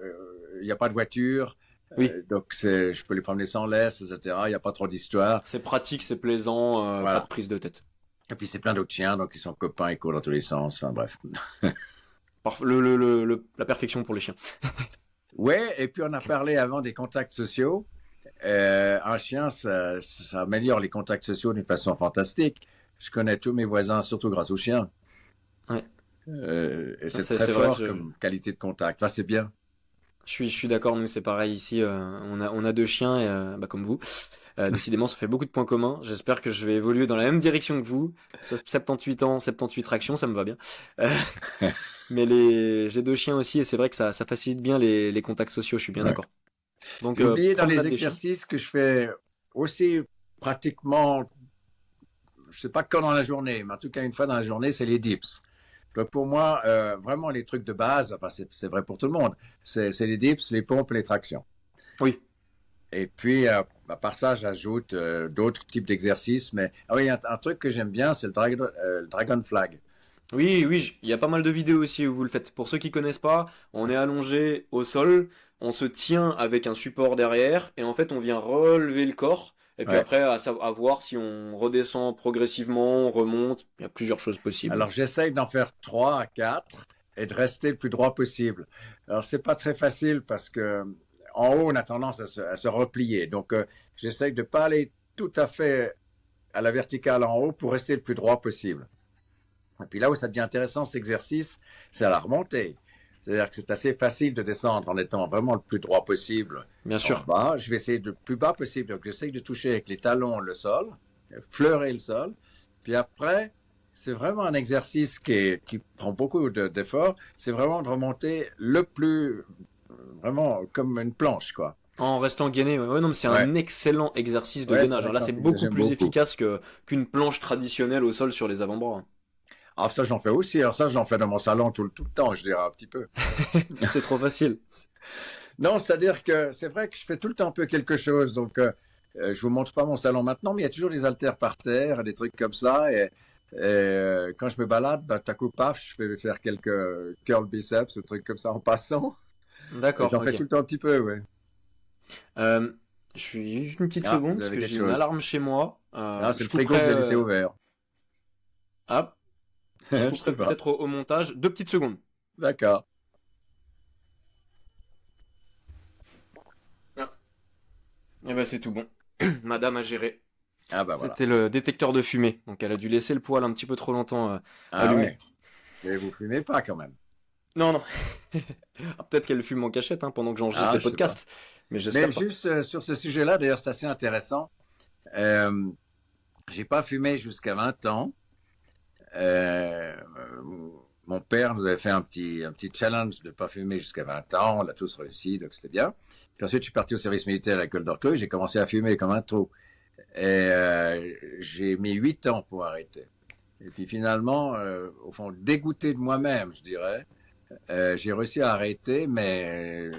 n'y a pas de voiture, Oui. donc je peux les promener sans laisse, etc. Il n'y a pas trop d'histoire. C'est pratique, c'est plaisant, pas de Voilà. prise de tête. Et puis, c'est plein d'autres chiens, donc ils sont copains, ils courent dans tous les sens, enfin bref. La perfection pour les chiens. Ouais, et puis on a parlé avant des contacts sociaux. Un chien, ça améliore les contacts sociaux d'une façon fantastique. Je connais tous mes voisins, surtout grâce aux chiens. Ouais, Et c'est très c'est vrai, fort comme qualité de contact. Enfin, c'est bien. je suis d'accord, nous c'est pareil ici, on a deux chiens, et, bah, comme vous. Décidément, ça fait beaucoup de points communs. J'espère que je vais évoluer dans la même direction que vous. 78 ans, 78 tractions, ça me va bien. Euh, mais j'ai deux chiens aussi et c'est vrai que ça facilite bien les contacts sociaux, je suis bien Ouais. d'accord. Donc, J'ai oublié dans les promenade des chiens. exercices que je fais aussi pratiquement, je sais pas quand dans la journée, mais en tout cas une fois dans la journée, c'est les dips. Donc pour moi, vraiment les trucs de base, enfin c'est vrai pour tout le monde, c'est les dips, les pompes, les tractions. Oui, Et puis, à part ça, j'ajoute d'autres types d'exercices. Mais ah oui, un truc que j'aime bien, c'est le Dragon Flag. oui, oui, il y a pas mal de vidéos aussi où vous le faites. Pour ceux qui connaissent pas, on est allongé au sol, on se tient avec un support derrière et en fait on vient relever le corps. Et puis Ouais. après, à voir si on redescend progressivement, on remonte. Il y a plusieurs choses possibles. Alors, j'essaye d'en faire 3 à 4 et de rester le plus droit possible. Alors, c'est pas très facile parce que en haut, on a tendance à se replier. Donc, j'essaye de pas aller tout à fait à la verticale en haut pour rester le plus droit possible. Et puis là où ça devient intéressant, cet exercice, c'est à la remontée. C'est-à-dire que c'est assez facile de descendre en étant vraiment le plus droit possible Bien en sûr. bas. Je vais essayer le plus bas possible. Donc, j'essaye de toucher avec les talons le sol, fleurer le sol. Puis après, c'est vraiment un exercice qui prend beaucoup d'efforts. C'est vraiment de remonter le plus, vraiment comme une planche, quoi. En restant gainé, ouais. Ouais, non, mais c'est Ouais, un excellent exercice de ouais, c'est gainage, un hein. Là, c'est exercice que beaucoup j'aime plus beaucoup. efficace qu'une planche traditionnelle au sol sur les avant-bras, Alors ça, j'en fais aussi. Alors ça, j'en fais dans mon salon tout le temps, je dirais un petit peu. hein. C'est trop facile. Non, c'est-à-dire que c'est vrai que je fais tout le temps un peu quelque chose. Donc, je vous montre pas mon salon maintenant, mais il y a toujours des haltères par terre, des trucs comme ça. Et quand je me balade, bah, t'as coup, paf, je vais faire quelques curl biceps, des trucs comme ça en passant. Et D'accord, j'en fais ok. tout le temps un petit peu, ouais. Euh, je suis juste une petite Ah, seconde vous parce avez que quelque j'ai une chose. alarme chez moi. Ah, c'est le frigo que vous avez laissé ouvert. Hop, je Je couperai sais pas. peut-être au montage. 2 petites secondes. D'accord. Ah, et ben c'est tout bon. Madame a géré. Ah, bah voilà. C'était le détecteur de fumée, donc elle a dû laisser le poêle un petit peu trop longtemps Ah allumé. ouais. Mais vous fumez pas quand même. Non, non. Ah, peut-être qu'elle fume en cachette, hein, pendant que j'enregistre Ah, les je sais pas. podcasts, mais Mais j'espère pas. juste sur ce sujet-là, d'ailleurs, c'est assez intéressant. Euh, j'ai pas fumé jusqu'à 20 ans. Euh, mon père nous avait fait un petit challenge de ne pas fumer jusqu'à 20 ans. On l'a tous réussi, donc c'était bien. Puis ensuite, je suis parti au service militaire à l'école d'Orcleux. J'ai commencé à fumer comme un trou. Et j'ai mis 8 ans pour arrêter. Et puis finalement, au fond, dégoûté de moi-même, je dirais, j'ai réussi à arrêter, mais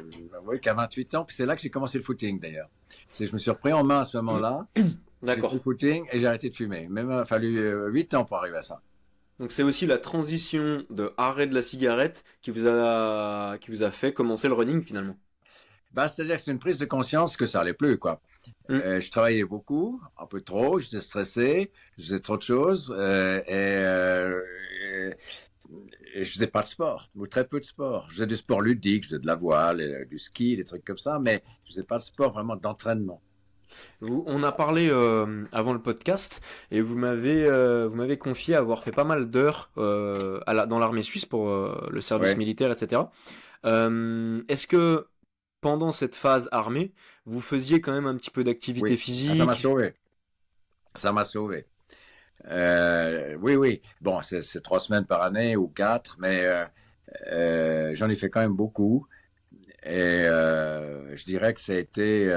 oui, qu'à 28 ans. Puis c'est là que j'ai commencé le footing, d'ailleurs. C'est je me suis repris en main à ce moment-là. J'ai fait le D'accord. footing et j'ai arrêté de fumer. Même il a fallu 8 ans pour arriver à ça. Donc c'est aussi la transition de arrêt de la cigarette qui vous a fait commencer le running finalement. Bah, c'est-à-dire que c'est une prise de conscience que ça allait plus, quoi. Hmm. Je travaillais beaucoup, un peu trop, j'étais stressé, je faisais trop de choses et je faisais pas de sport, ou très peu de sport. Je faisais du sport ludique, je faisais de la voile, du ski, des trucs comme ça, mais je faisais pas de sport vraiment d'entraînement. On a parlé avant le podcast et vous m'avez confié avoir fait pas mal d'heures dans l'armée suisse pour le service Ouais, militaire, etc. Est-ce que pendant cette phase armée, vous faisiez quand même un petit peu d'activité oui, ah, ça m'a physique? sauvé, ça m'a sauvé. Oui, oui. Bon, c'est 3 semaines par année ou 4, mais j'en ai fait quand même beaucoup. Et je dirais que ça a été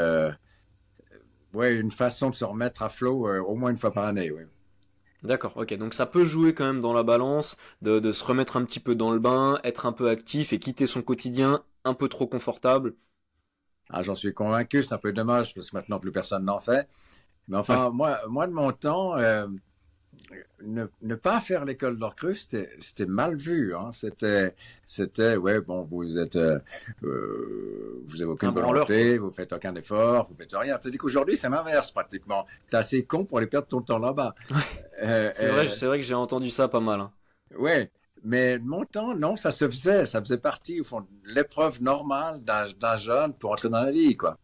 ouais, une façon de se remettre à flot au moins une fois par année. Oui. D'accord, ok. Donc ça peut jouer quand même dans la balance de se remettre un petit peu dans le bain, être un peu actif et quitter son quotidien un peu trop confortable. Ah, j'en suis convaincu, c'est un peu dommage parce que maintenant plus personne n'en fait. Mais Ouais. enfin, moi de mon temps, ne pas faire l'école d'Orcrux, c'était mal vu. Hein. Ouais, bon, vous avez aucune Un branleur, quoi. volonté, vous faites aucun effort, vous faites rien. Tandis qu'aujourd'hui, c'est l'inverse pratiquement. T'es assez con pour aller perdre ton temps là-bas. Euh, C'est vrai, euh, c'est vrai que j'ai entendu ça pas mal, hein. ouais, mais de mon temps, non, ça faisait partie au fond de l'épreuve normale d'un jeune pour entrer dans la vie, quoi.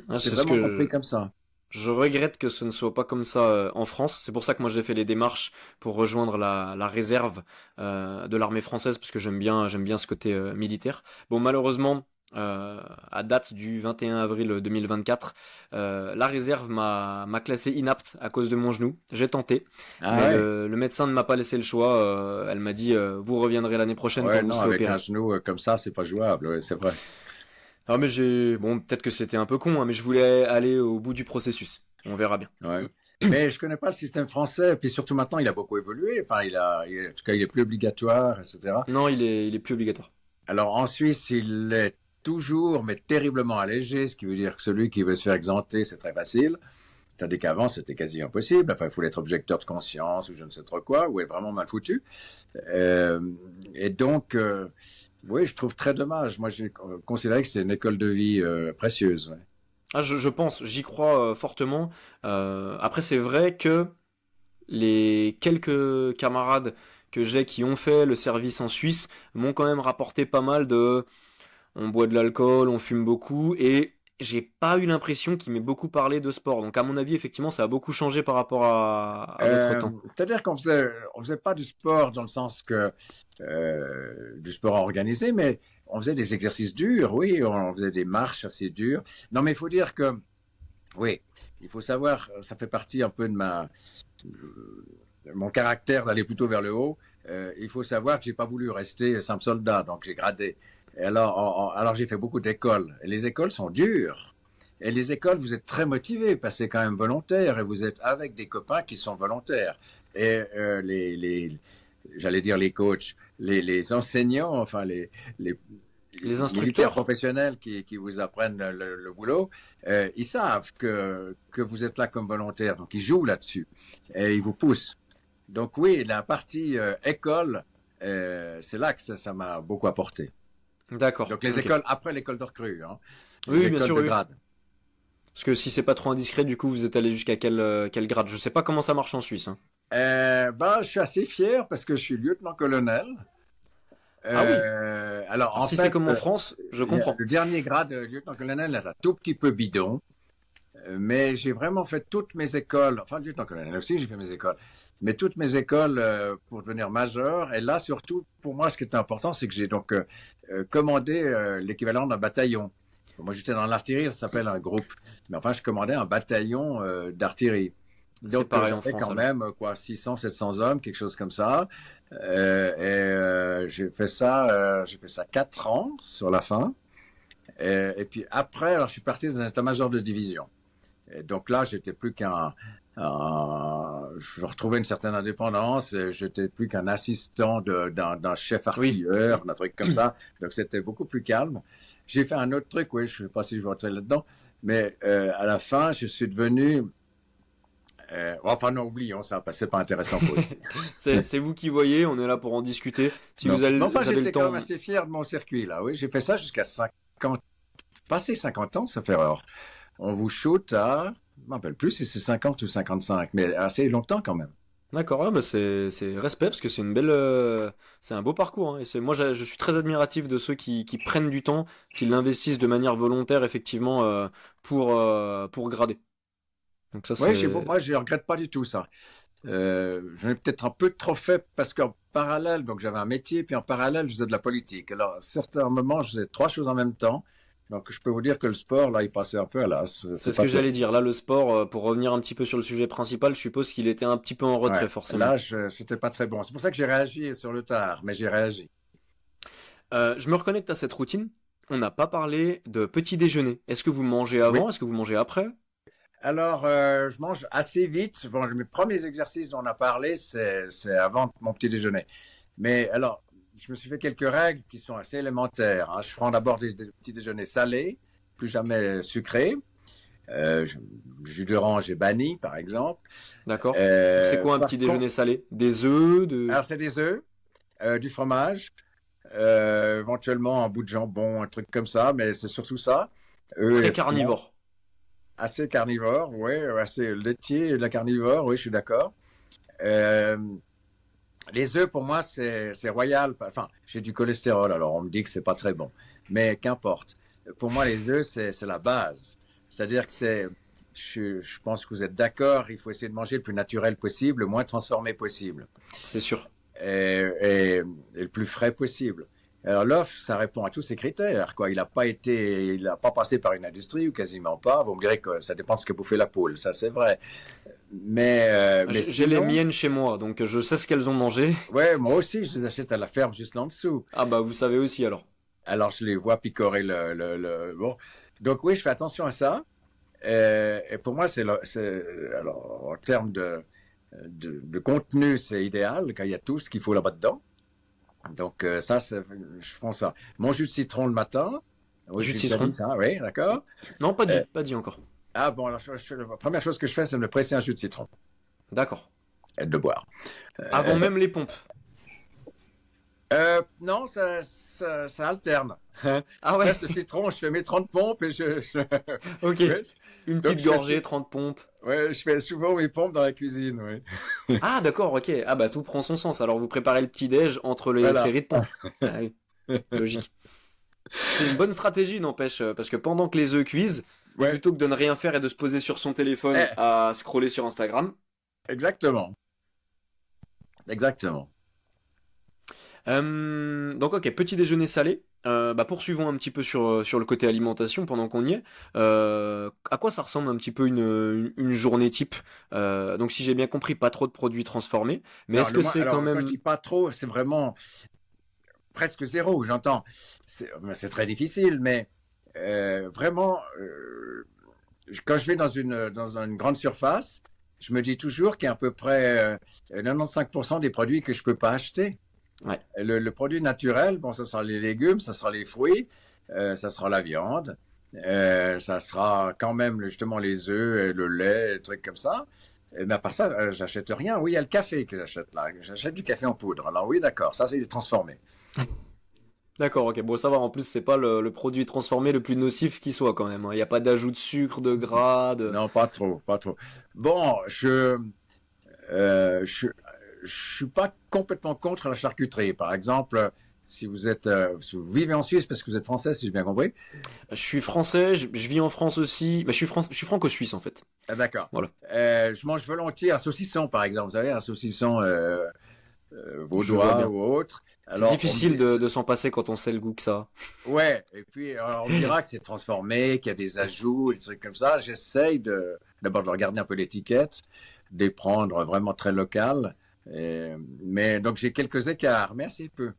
Ah, C'était c'est ce vraiment compris que comme ça. je regrette que ce ne soit pas comme ça en France. C'est pour ça que moi j'ai fait les démarches pour rejoindre la réserve de l'armée française parce que j'aime bien ce côté militaire. Bon, malheureusement, à date du 21 avril 2024, la réserve m'a classé inapte à cause de mon genou. J'ai tenté, Ah mais ouais, le médecin ne m'a pas laissé le choix. Elle m'a dit vous reviendrez l'année prochaine quand ouais, vous non, serez avec un opéré. genou comme ça, c'est pas jouable, ouais, c'est vrai. Ah mais bon, peut-être que c'était un peu con, hein, mais je voulais aller au bout du processus. On verra bien. Ouais. Mais je connais pas le système français, puis surtout maintenant, il a beaucoup évolué. Enfin, en tout cas, il est plus obligatoire, etc. Non, il est plus obligatoire. Alors en Suisse, il est toujours, mais terriblement allégé, ce qui veut dire que celui qui veut se faire exempter, c'est très facile. Tandis qu'avant, c'était quasi impossible. Enfin, il fallait être objecteur de conscience ou je ne sais trop quoi, ou être vraiment mal foutu. Euh, et donc, oui, je trouve très dommage. Moi, j'ai considéré que c'est une école de vie précieuse. Ouais. Ah, je pense, j'y crois fortement. Après, c'est vrai que les quelques camarades que j'ai qui ont fait le service en Suisse m'ont quand même rapporté pas mal de. On boit de l'alcool, on fume beaucoup, et j'ai pas eu l'impression qu'il m'ait beaucoup parlé de sport. Donc, à mon avis, effectivement, ça a beaucoup changé par rapport à votre temps. C'est-à-dire qu'on faisait pas du sport dans le sens que du sport organisé, mais on faisait des exercices durs, oui, on faisait des marches assez dures. Non, mais il faut dire que, oui, il faut savoir, ça fait partie un peu de mon caractère d'aller plutôt vers le haut. Il faut savoir que j'ai pas voulu rester simple soldat, donc j'ai gradé. Et alors j'ai fait beaucoup d'écoles. Et les écoles sont dures. Et les écoles, vous êtes très motivés parce que c'est quand même volontaire et vous êtes avec des copains qui sont volontaires. Et j'allais dire les coachs, les enseignants, enfin les Les militaires instructeurs? professionnels qui vous apprennent le boulot, ils savent que vous êtes là comme volontaire. Donc ils jouent là-dessus et ils vous poussent. Donc oui, la partie école, c'est là que ça m'a beaucoup apporté. D'accord, Donc les ok. écoles, après l'école de recrue, hein, Oui, les oui, bien écoles sûr, de oui. grade. Parce que si c'est pas trop indiscret, du coup, vous êtes allé jusqu'à quel grade? Je sais pas comment ça marche en Suisse, hein. Je suis assez fier parce que je suis lieutenant-colonel. Ah oui. Alors Alors en si c'est fait, comme en France, je comprends. le dernier grade de lieutenant-colonel est un tout petit peu bidon, mais j'ai vraiment fait toutes mes écoles, enfin lieutenant-colonel aussi, j'ai fait mes écoles, mais toutes mes écoles pour devenir major. Et là, surtout, pour moi, ce qui est important, c'est que j'ai donc commandé l'équivalent d'un bataillon. Moi, j'étais dans l'artillerie, ça s'appelle un groupe. Mais enfin, je commandais un bataillon d'artillerie. C'est Donc, pareil en j'avais France quand alors. même, quoi, 600, 700 hommes, quelque chose comme ça. J'ai fait ça 4 ans sur la fin. Et puis après, alors, je suis parti dans un état-major de division. Et donc là, j'étais plus je retrouvais une certaine indépendance. J'étais plus qu'un assistant d'un chef Oui. artilleur, d'un truc comme ça. Donc c'était beaucoup plus calme. J'ai fait un autre truc, oui, je ne sais pas si je vais rentrer là-dedans, mais à la fin, je suis devenu. Enfin, non, oublions ça, parce que c'est pas intéressant pour eux. C'est vous qui voyez, on est là pour en discuter. Si Non. vous Mais enfin, avez le j'étais quand temps. même assez fier de mon circuit, là. Oui, j'ai fait ça jusqu'à 50. Passé 50 ans, ça fait rare. On vous shoot à. Je ne me rappelle plus si c'est 50 ou 55, mais assez longtemps quand même. D'accord, ouais, bah c'est respect parce que c'est une belle, c'est un beau parcours, hein, et c'est moi je suis très admiratif de ceux qui prennent du temps, qui l'investissent de manière volontaire effectivement pour grader. Donc ça Oui, c'est moi, je ne regrette pas du tout ça. J'en ai peut-être un peu trop fait parce qu'en parallèle, donc j'avais un métier, puis en parallèle, je faisais de la politique. Alors, à certains moments, je faisais trois choses en même temps. Donc, je peux vous dire que le sport, là, il passait un peu à l'as. c'est C'est ce pas que terrible. j'allais dire. Là le sport, pour revenir un petit peu sur le sujet principal, je suppose qu'il était un petit peu en Ouais. retrait forcément. Là, c'était pas très bon. C'est pour ça que j'ai réagi sur le tard, mais j'ai réagi. Je me reconnecte à cette routine. On n'a pas parlé de petit déjeuner. Est-ce que vous mangez Oui. avant? Est-ce que vous mangez après? Alors, je mange assez vite. Bon, mes premiers exercices dont on a parlé, c'est avant mon petit déjeuner. Mais alors, je me suis fait quelques règles qui sont assez élémentaires, hein. Je prends d'abord des petits déjeuners salés, plus jamais sucrés. Euh, je- Jus d'orange et banni, par exemple. D'accord. Donc c'est quoi un petit Par contre, déjeuner salé? Des œufs, de alors c'est des œufs, du fromage, éventuellement un bout de jambon, un truc comme ça, mais c'est surtout ça. Œufs très et fromage. carnivore. Assez carnivore, oui, assez laitier et de la carnivore, oui, je suis d'accord. Euh, les œufs, pour moi, c'est royal. Enfin, j'ai du cholestérol, alors on me dit que c'est pas très bon. Mais qu'importe. Pour moi, les œufs, c'est la base. C'est-à-dire que je pense que vous êtes d'accord, il faut essayer de manger le plus naturel possible, le moins transformé possible. C'est sûr. Et le plus frais possible. Alors l'œuf, ça répond à tous ces critères, quoi. Il n'a pas passé par une industrie ou quasiment pas. Vous me direz que ça dépend de ce que bouffait la poule, ça c'est vrai. Mais J'ai les sinon, miennes chez moi, donc je sais ce qu'elles ont mangé. ouais, moi aussi, je les achète à la ferme juste là en dessous. Ah bah vous savez aussi alors. Alors je les vois picorer bon. Donc oui, je fais attention à ça. Et pour moi, alors en termes de contenu, c'est idéal, quand il y a tout ce qu'il faut là-bas dedans. Donc ça, je prends ça. Mon jus de citron le matin. Oui, Jus de j'ai déjà dit citron. ça, oui, d'accord. Non, pas Euh, dit, pas dit encore. ah bon, alors la première chose que je fais, c'est de me presser un jus de citron D'accord. et de le boire. Avant Euh, même les pompes. non, ça alterne. Ah Je ouais, presse le citron, je fais mes 30 pompes et ok. ouais. Une Donc petite gorgée, 30 pompes. ouais, je fais souvent mes pompes dans la cuisine, oui. Ah d'accord, ok. Ah bah tout prend son sens. Alors vous préparez le petit-déj entre les Voilà. séries de pompes. Ah oui, logique. C'est une bonne stratégie, n'empêche, parce que pendant que les œufs cuisent, Ouais, plutôt que de ne rien faire et de se poser sur son téléphone eh, à scroller sur Instagram. exactement. Exactement. Donc ok, petit déjeuner salé. Bah poursuivons un petit peu sur le côté alimentation pendant qu'on y est. À quoi ça ressemble un petit peu une journée type? Donc si j'ai bien compris, pas trop de produits transformés, mais Non, est-ce que c'est quand alors quand je même... dis pas trop, c'est vraiment presque zéro, j'entends. C'est très difficile, mais vraiment, quand je vais dans une grande surface, je me dis toujours qu'il y a à peu près 95% des produits que je ne peux pas acheter. Ouais. Le produit naturel, bon, ça sera les légumes, ça sera les fruits, ça sera la viande, ça sera quand même justement les œufs, et le lait, des trucs comme ça. Mais à part ça, j'achète rien. Oui, il y a le café que j'achète là. J'achète du café en poudre. Alors oui, d'accord, ça, c'est transformé. D'accord, ok. Bon, ça va. En plus, c'est pas le produit transformé le plus nocif qui soit quand même, hein. Il n'y a pas d'ajout de sucre, de gras, de. Non, pas trop, pas trop. Bon, euh, je, je suis pas complètement contre la charcuterie. Par exemple, si vous vivez en Suisse parce que vous êtes français, si j'ai bien compris. Je suis français, je vis en France aussi. Mais je suis franco-suisse en fait. Ah, d'accord. Voilà. Je mange volontiers un saucisson, par exemple. Vous savez, un saucisson Je vois vaudois bien. ou autre. C'est Alors, on me difficile dit, de s'en passer quand on sait le goût que ça a. ouais, et puis alors, on me dira que c'est transformé, qu'il y a des ajouts, des trucs comme ça. J'essaye d'abord de regarder un peu l'étiquette, de les prendre vraiment très locales. Mais donc j'ai quelques écarts, mais assez peu.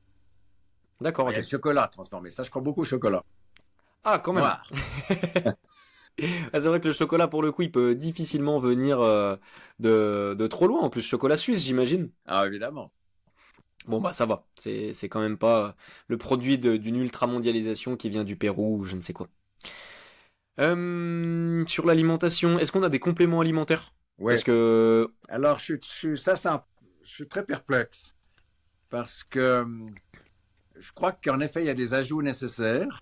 D'accord, Il y a ok. le chocolat transformé, ça je crois beaucoup au chocolat. Ah, quand même. Noir. Ah, c'est vrai que le chocolat, pour le coup, il peut difficilement venir de trop loin. En plus, chocolat suisse, j'imagine. Ah, évidemment. Bon, bah ça va. C'est quand même pas le produit d'une ultra-mondialisation qui vient du Pérou ou je ne sais quoi. Sur l'alimentation, est-ce qu'on a des compléments alimentaires? Parce Ouais. que. Alors, ça, je suis très perplexe parce que je crois qu'en effet, il y a des ajouts nécessaires.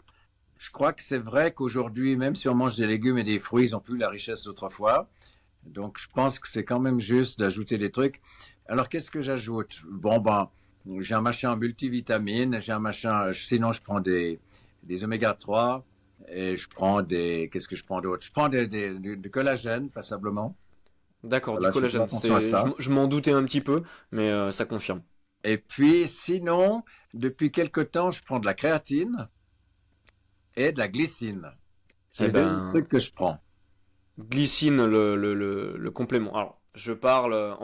Je crois que c'est vrai qu'aujourd'hui, même si on mange des légumes et des fruits, ils n'ont plus la richesse d'autrefois. Donc, je pense que c'est quand même juste d'ajouter des trucs. Alors, qu'est-ce que j'ajoute? Bon, ben, j'ai un machin multivitamine, j'ai un machin, sinon je prends des oméga 3 et je prends qu'est-ce que je prends d'autre? Je prends du collagène, passablement. D'accord, du Voilà, je fais toujours collagène. attention à ça. Je m'en doutais un petit peu, mais ça confirme. Et puis, sinon, depuis quelque temps, je prends de la créatine et de la glycine. C'est Eh les deux ben, trucs que je prends. glycine, le complément. Alors, je parle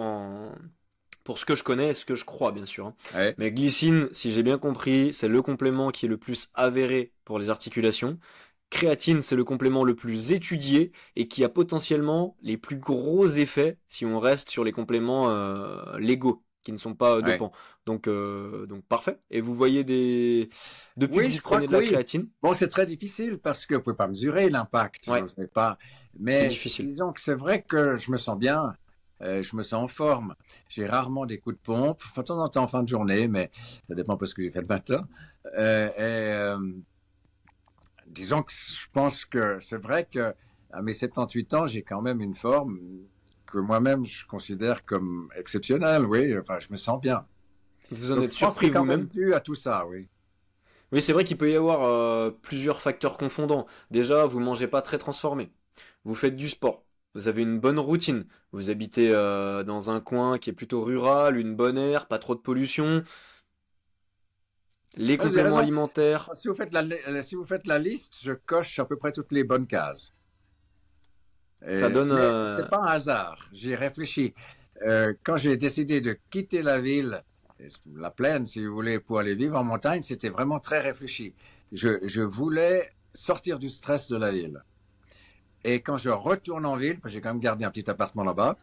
pour ce que je connais et ce que je crois, bien sûr, hein. Ouais, Mais glycine, si j'ai bien compris, c'est le complément qui est le plus avéré pour les articulations. Créatine, c'est le complément le plus étudié et qui a potentiellement les plus gros effets si on reste sur les compléments légaux, qui ne sont pas ouais. dopants. Donc parfait. Et vous voyez depuis que Oui, vous je crois prenez de que la oui. créatine, Bon, c'est très difficile parce que vous ne pouvez pas mesurer l'impact. ouais, Vous savez pas. c'est Mais difficile. disons que c'est vrai que je me sens bien. Je me sens en forme. J'ai rarement des coups de pompe, de temps en temps en fin de journée, mais ça dépend parce que j'ai fait le matin. Disons que je pense que c'est vrai que à mes 78 ans, j'ai quand même une forme que moi-même je considère comme exceptionnelle. Oui, enfin, je me sens bien. Vous en Donc êtes je pense que surpris c'est quand même vous-même? dû à tout ça, oui. Oui, c'est vrai qu'il peut y avoir plusieurs facteurs confondants. Déjà, vous mangez pas très transformé. Vous faites du sport. Vous avez une bonne routine. Vous habitez dans un coin qui est plutôt rural, une bonne air, pas trop de pollution. Les Vous avez compléments raison. alimentaires, Si vous faites la liste, je coche à peu près toutes les bonnes cases. ça donne. Mais c'est pas un hasard. J'y ai réfléchi. Quand j'ai décidé de quitter la ville, la plaine, si vous voulez, pour aller vivre en montagne, c'était vraiment très réfléchi. Je voulais sortir du stress de la ville. Et quand je retourne en ville, parce que j'ai quand même gardé un petit appartement là-bas,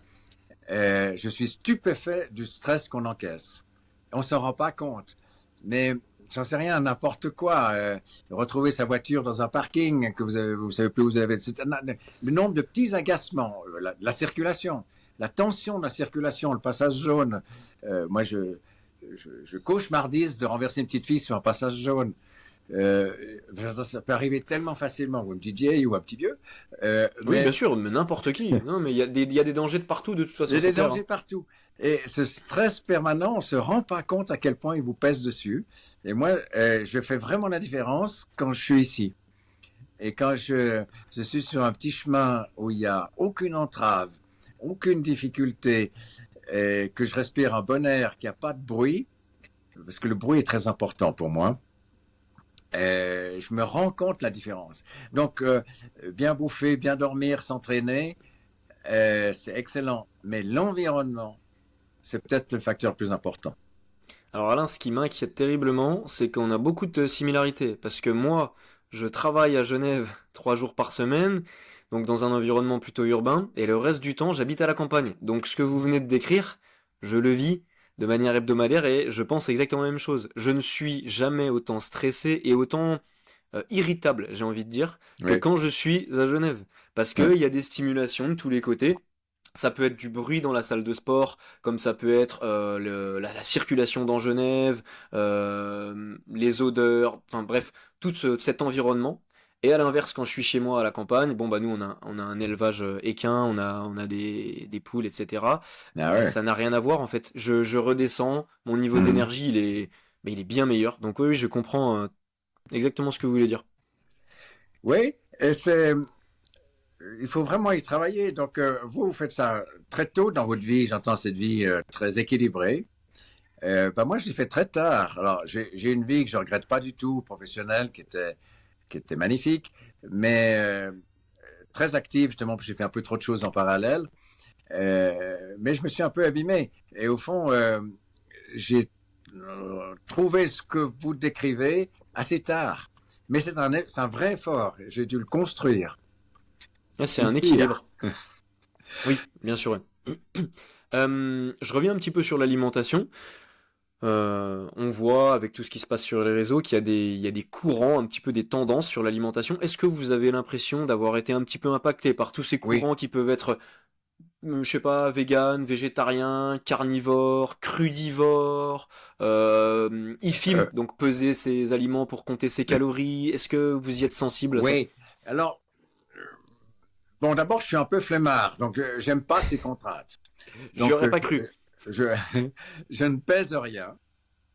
je suis stupéfait du stress qu'on encaisse. On s'en rend pas compte. Mais j'en sais rien, n'importe quoi. Retrouver sa voiture dans un parking que vous savez plus où vous avez. Le nombre de petits agacements, la circulation, la tension de la circulation, le passage jaune. Moi, je cauchemardise de renverser une petite fille sur un passage jaune. Ça peut arriver tellement facilement, ou un petit vieil ou un petit vieux. oui, bien Mais sûr, mais n'importe qui. Non, mais il y a des dangers de partout de toute il y façon, a c'est des clair, dangers hein. partout. Et ce stress permanent, on ne se rend pas compte à quel point il vous pèse dessus. Et moi, je fais vraiment la différence quand je suis ici. Et quand je suis sur un petit chemin où il n'y a aucune entrave, aucune difficulté, et que je respire un bon air, qu'il n'y a pas de bruit, parce que le bruit est très important pour moi, je me rends compte la différence. Donc, bien bouffer, bien dormir, s'entraîner, c'est excellent. Mais l'environnement, c'est peut-être le facteur le plus important. Alors Alain, ce qui m'inquiète terriblement, c'est qu'on a beaucoup de similarités. Parce que moi, je travaille à Genève 3 jours par semaine, donc dans un environnement plutôt urbain, et le reste du temps, j'habite à la campagne. Donc ce que vous venez de décrire, je le vis de manière hebdomadaire et je pense exactement la même chose. Je ne suis jamais autant stressé et autant irritable, j'ai envie de dire, que Oui. quand je suis à Genève. Parce Ouais. qu'il y a des stimulations de tous les côtés. Ça peut être du bruit dans la salle de sport, comme ça peut être la circulation dans Genève, les odeurs, enfin bref, cet environnement. Et à l'inverse, quand je suis chez moi à la campagne, bon bah nous on a un élevage équin, on a des poules, etc. Ah ouais. Ça n'a rien à voir en fait. Je redescends, mon niveau Mhm. d'énergie il est bien meilleur. Donc oui, oui, je comprends exactement ce que vous voulez dire. Oui, et il faut vraiment y travailler. Donc, vous faites ça très tôt dans votre vie. J'entends cette vie très équilibrée. Ben moi, je l'ai fait très tard. Alors, j'ai une vie que je regrette pas du tout, professionnelle, qui était magnifique, mais très active, justement, parce que j'ai fait un peu trop de choses en parallèle. Mais je me suis un peu abîmé. Et au fond, j'ai trouvé ce que vous décrivez assez tard. Mais c'est un vrai effort. J'ai dû le construire. Ouais, c'est Ou un pire. équilibre. Oui, bien sûr. Ouais. Je reviens un petit peu sur l'alimentation. On voit avec tout ce qui se passe sur les réseaux il y a des courants, un petit peu des tendances sur l'alimentation. Est-ce que vous avez l'impression d'avoir été un petit peu impacté par tous ces Oui. courants qui peuvent être, je sais pas, vegan, végétarien, carnivore, crudivore, IFIM, Euh, donc peser ses aliments pour compter ses calories. Est-ce que vous y êtes sensible à ça? oui. Alors, bon, d'abord, je suis un peu flemmard, donc j'aime pas ces contraintes. Donc, J'aurais pas cru. je, je ne pèse rien,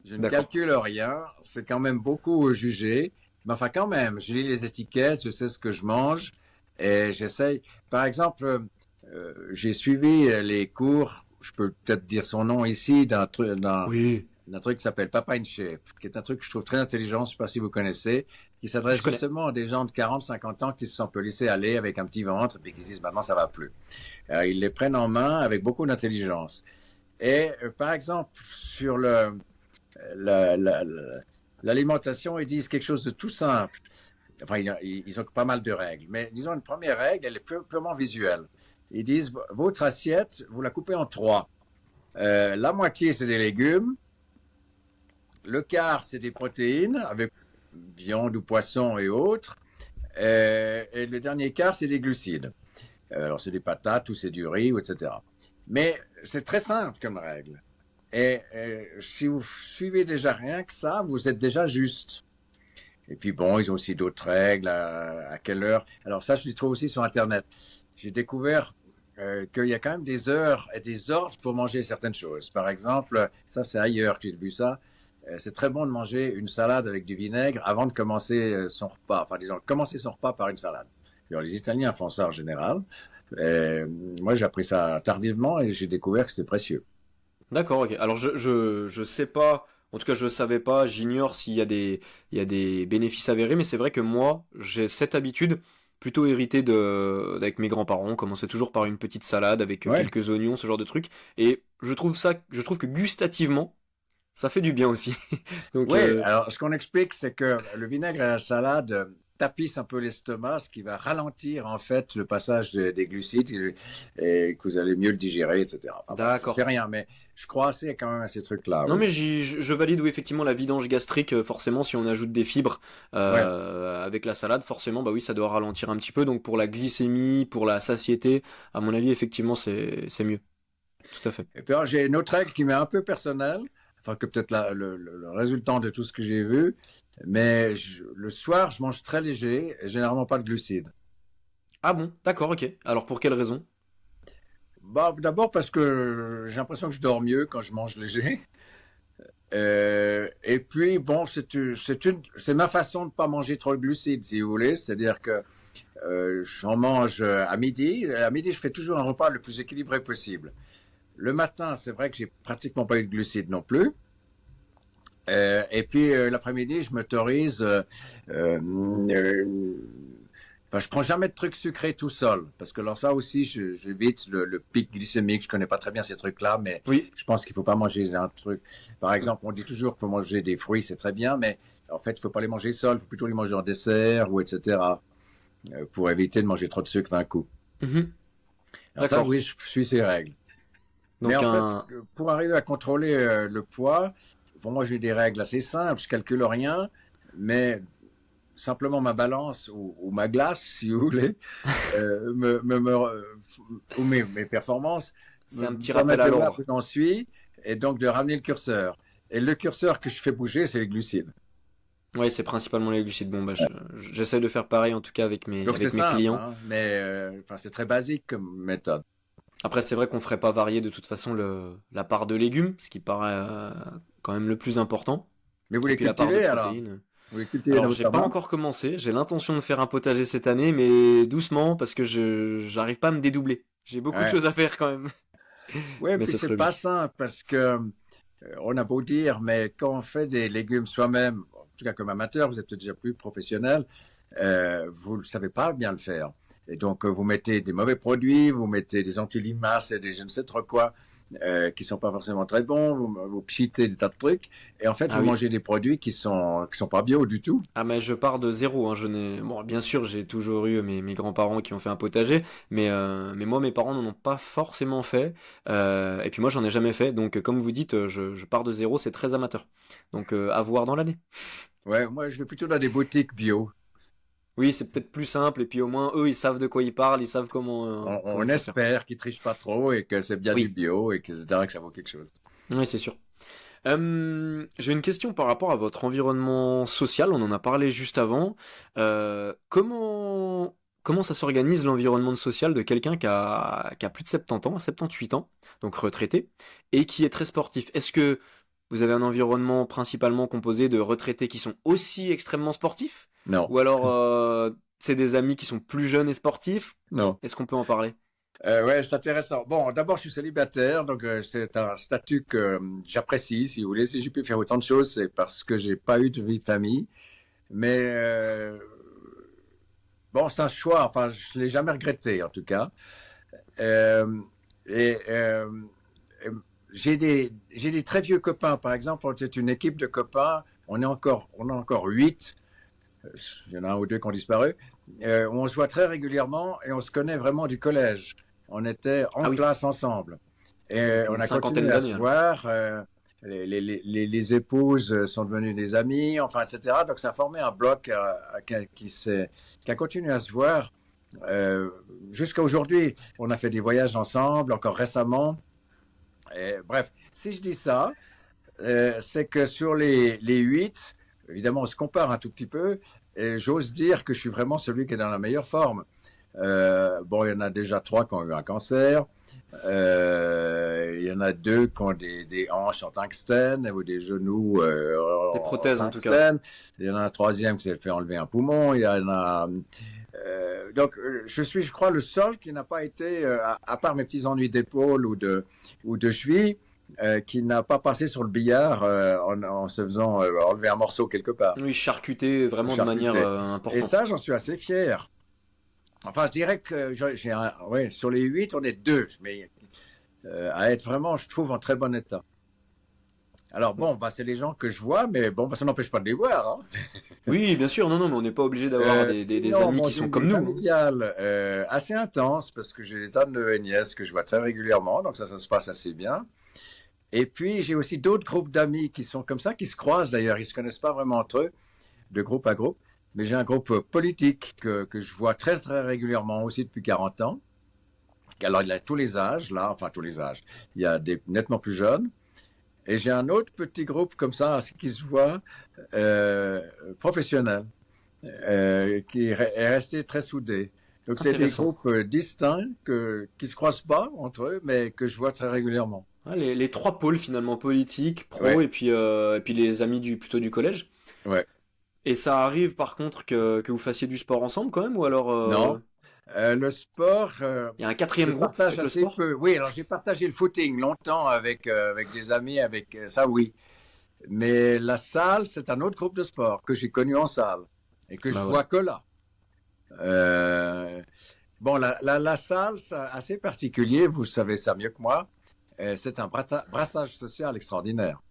je ne D'accord. calcule rien. C'est quand même beaucoup jugé. Mais enfin, quand même, je lis les étiquettes, je sais ce que je mange et j'essaye. Par exemple, j'ai suivi les cours, je peux peut-être dire son nom ici, Oui, d'un truc qui s'appelle Papa in Shape, qui est un truc que je trouve très intelligent, je ne sais pas si vous connaissez, qui je s'adresse connais. justement à des gens de 40, 50 ans qui se sont un peu laissés aller avec un petit ventre et puis qui se disent maintenant ça va plus. Ils les prennent en main avec beaucoup d'intelligence. Et par exemple, sur la- la- la- l'alimentation, ils disent quelque chose de tout simple. Enfin, ils ont pas mal de règles, mais disons une première règle, elle est purement visuelle. Ils disent votre assiette, vous la coupez en trois. La moitié, c'est des légumes. Le quart, c'est des protéines avec viande ou poisson et autres. Et le dernier quart, c'est des glucides. Alors, c'est des patates ou c'est du riz, ou etc. Mais c'est très simple comme règle. Et si vous suivez déjà rien que ça, vous êtes déjà juste. Et puis bon, ils ont aussi d'autres règles, à quelle heure. Alors ça, je les trouve aussi sur Internet. J'ai découvert qu'il y a quand même des heures et des ordres pour manger certaines choses. Par exemple, ça c'est ailleurs que j'ai vu ça. C'est très bon de manger une salade avec du vinaigre avant de commencer son repas. Enfin, disons, commencer son repas par une salade. Alors, les Italiens font ça en général. Et moi, j'ai appris ça tardivement et j'ai découvert que c'était précieux. D'accord, ok. Alors je sais pas, en tout cas je savais pas, j'ignore il y a des bénéfices avérés, mais c'est vrai que moi j'ai cette habitude plutôt héritée avec mes grands-parents. On commençait toujours par une petite salade avec Ouais. quelques oignons, ce genre de truc. Et je trouve que gustativement, ça fait du bien aussi. Donc Oui, alors ce qu'on explique, c'est que le vinaigre et la salade tapissent un peu l'estomac, ce qui va ralentir en fait le passage des glucides et que vous allez mieux le digérer, etc. Enfin bref, je sais d'accord. rien, mais je crois assez quand même à ces trucs-là, Non oui. mais je valide oui effectivement la vidange gastrique forcément si on ajoute des fibres Ouais. avec la salade forcément bah oui ça doit ralentir un petit peu donc pour la glycémie pour la satiété à mon avis effectivement c'est mieux tout à fait. Et puis alors, j'ai une autre règle qui m'est un peu personnelle, enfin que peut-être le résultant de tout ce que j'ai vu, mais le soir, je mange très léger et généralement pas de glucides. Ah bon d'accord ok alors pour quelle raison? Bah, d'abord parce que j'ai l'impression que je dors mieux quand je mange léger. Et puis, bon, c'est ma façon de ne pas manger trop de glucides, si vous voulez. C'est-à-dire que j'en mange à midi. À midi, je fais toujours un repas le plus équilibré possible. Le matin, c'est vrai que j'ai pratiquement pas eu de glucides non plus. Et puis l'après-midi, je m'autorise euh, Enfin, je prends jamais de trucs sucrés tout seul, parce que alors ça aussi, j'évite le pic glycémique. Je connais pas très bien ces trucs-là, mais Oui. je pense qu'il faut pas manger un truc. Par exemple, on dit toujours qu'il faut manger des fruits, c'est très bien, mais en fait, il faut pas les manger seuls, il faut plutôt les manger en dessert ou etc. Pour éviter de manger trop de sucre d'un coup. Mhm. Alors ça, D'accord. oui, je suis ces règles. Mais Donc en fait, un. pour arriver à contrôler le poids, pour moi, j'ai des règles assez simples. Je calcule rien, mais simplement ma balance ou ma glace, si vous voulez, euh, me, me, me- ou mes performances C'est me un petit rappel permettent à de voir l'ordre. où j'en suis et donc de ramener le curseur. Et le curseur que je fais bouger, c'est les glucides. Ouais, c'est principalement les glucides. Bon, bah, j'essaie de faire pareil en tout cas Donc c'est avec mes simple, clients. hein, mais enfin, c'est très basique comme méthode. Après, c'est vrai qu'on ferait pas varier de toute façon la part de légumes, ce qui paraît quand même le plus important. Mais vous Et les puis la part de cultivez alors? protéines. Vous les cultivez dans Alors, votre j'ai pas jardin? encore commencé. J'ai l'intention de faire un potager cette année, mais doucement parce que je j'arrive pas à me dédoubler. J'ai beaucoup de Ouais. choses à faire quand même. Oui, Mais puis ce c'est serait le pas but. simple parce que on a beau dire, mais quand on fait des légumes soi-même, en tout cas comme amateur, vous êtes peut-être déjà plus professionnel, vous ne savez pas bien le faire. Et donc vous mettez des mauvais produits, vous mettez des anti-limaces et des je ne sais trop quoi qui sont pas forcément très bons, vous pchitez des tas de trucs, et en fait Ah vous oui. mangez des produits qui sont pas bio du tout. Ah mais je pars de zéro, hein. Je n'ai bon bien sûr j'ai toujours eu mes grands-parents qui ont fait un potager, mais moi mes parents n'en ont pas forcément fait. Et puis moi j'en ai jamais fait, donc comme vous dites, je pars de zéro, c'est très amateur. Donc à voir dans l'année. Ouais, moi je vais plutôt dans des boutiques bio. Oui, c'est peut-être plus simple, et puis au moins eux ils savent de quoi ils parlent, ils savent comment On il faut faire. espère qu'ils trichent pas trop et que c'est bien du Oui, bio et que ça vaut quelque chose. oui c'est sûr. J'ai une question par rapport à votre environnement social, on en a parlé juste avant. Comment ça s'organise l'environnement social de quelqu'un qui a plus de 70 ans, 78 ans, donc retraité, et qui est très sportif? Est-ce que vous avez un environnement principalement composé de retraités qui sont aussi extrêmement sportifs? Non, Ou alors c'est des amis qui sont plus jeunes et sportifs? non. Est-ce qu'on peut en parler? Ouais, c'est intéressant. Bon, d'abord, je suis célibataire, donc c'est un statut que j'apprécie, si vous voulez. Si j'ai pu faire autant de choses, c'est parce que j'ai pas eu de vie de famille. Mais bon, c'est un choix. Enfin, je l'ai jamais regretté, en tout cas. Euh, et j'ai des très vieux copains. Par exemple, on était une équipe de copains. On est encore 8. Il y en a un ou deux qui ont disparu. On se voit très régulièrement et on se connaît vraiment du collège. On était Ah en oui, classe ensemble. Et donc on une a cinquantaine continué à d'années se alors. voir. Les épouses sont devenues des amies, enfin, etc. Donc ça a formé un bloc qui a continué à se voir euh, jusqu'à aujourd'hui. On a fait des voyages ensemble, encore récemment. Et, bref, si je dis ça, c'est que sur les 8, évidemment, on se compare un tout petit peu, et j'ose dire que je suis vraiment celui qui est dans la meilleure forme. Bon, il y en a déjà 3 qui ont eu un cancer. Il y en a 2 qui ont des hanches en tungstène ou des genoux Des en prothèses en tout cas. tungstène. Il y en a un troisième qui s'est fait enlever un poumon. Il y en a donc, je suis, je crois, le seul qui n'a pas été, à part mes petits ennuis d'épaule ou de cheville, qui n'a pas passé sur le billard en se faisant enlever un morceau quelque part, Oui, charcuté vraiment de manière charcuté. Et importante. ça, j'en suis assez fier. Enfin, je dirais que ouais, sur les 8, on est 2, mais à être vraiment, je trouve, en très bon état. Alors bon, bah, c'est les gens que je vois, mais bon, bah, ça n'empêche pas de les voir, hein. Oui, bien sûr, non, non, mais on n'est pas obligé d'avoir des Sinon, amis bon, qui j'ai sont une vie comme nous, hein. familiale assez intense parce que j'ai des tas de neveux et nièces que je vois très régulièrement, donc ça se passe assez bien. Et puis, j'ai aussi d'autres groupes d'amis qui sont comme ça, qui se croisent d'ailleurs, ils ne se connaissent pas vraiment entre eux, de groupe à groupe. Mais j'ai un groupe politique que je vois très, très régulièrement aussi depuis 40 ans. Alors, il a tous les âges, là, enfin tous les âges. Il y a des nettement plus jeunes. Et j'ai un autre petit groupe comme ça qui se voit euh, professionnel. Qui est resté très soudé. Donc c'est des Intéressant. groupes distincts qui se croisent pas entre eux, mais que je vois très régulièrement. Ah, les trois pôles finalement, politique, pro, Ouais, et puis les amis plutôt du collège. ouais. Et ça arrive par contre que vous fassiez du sport ensemble quand même, ou alors Non, le sport, il y a un je quatrième groupe partage avec le assez sport? peu. Oui, alors j'ai partagé le footing longtemps avec des amis, avec ça oui. Mais la salle, c'est un autre groupe de sport que j'ai connu en salle et que je Bah vois voilà. que là. Euh, bon, la salle, c'est assez particulier, vous savez ça mieux que moi. C'est un brassage social extraordinaire.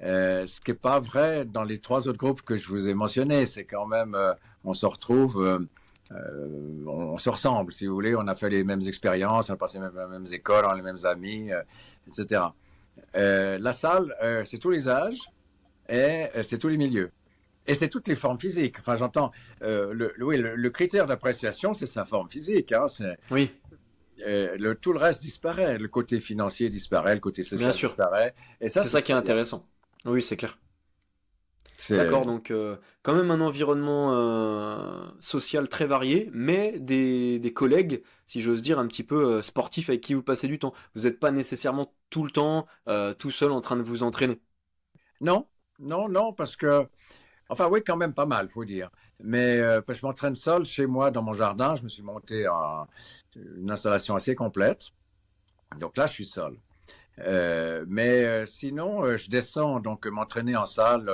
Ce qui n'est pas vrai dans les trois autres groupes que je vous ai mentionnés. C'est quand même, on se retrouve, on se ressemble, si vous voulez. On a fait les mêmes expériences, on a passé les mêmes écoles, on a les mêmes amis, etc. La salle, c'est tous les âges et c'est tous les milieux. Et c'est toutes les formes physiques. Enfin, j'entends, oui, le critère d'appréciation, c'est sa forme physique. Hein, Oui, tout le reste disparaît. Le côté financier disparaît, le côté bien social sûr. disparaît. Et ça, C'est c'est ça qui est très bien. intéressant. Oui, c'est clair. D'accord, C'est, donc quand même un environnement social très varié, mais des collègues, si j'ose dire, un petit peu sportifs avec qui vous passez du temps. Vous n'êtes pas nécessairement tout le temps tout seul en train de vous entraîner. non, non, parce que, enfin, oui, quand même pas mal, faut dire. Mais parce que je m'entraîne seul chez moi dans mon jardin. Je me suis monté une installation assez complète. Donc là, je suis seul. Mais sinon, je descends donc m'entraîner en salle,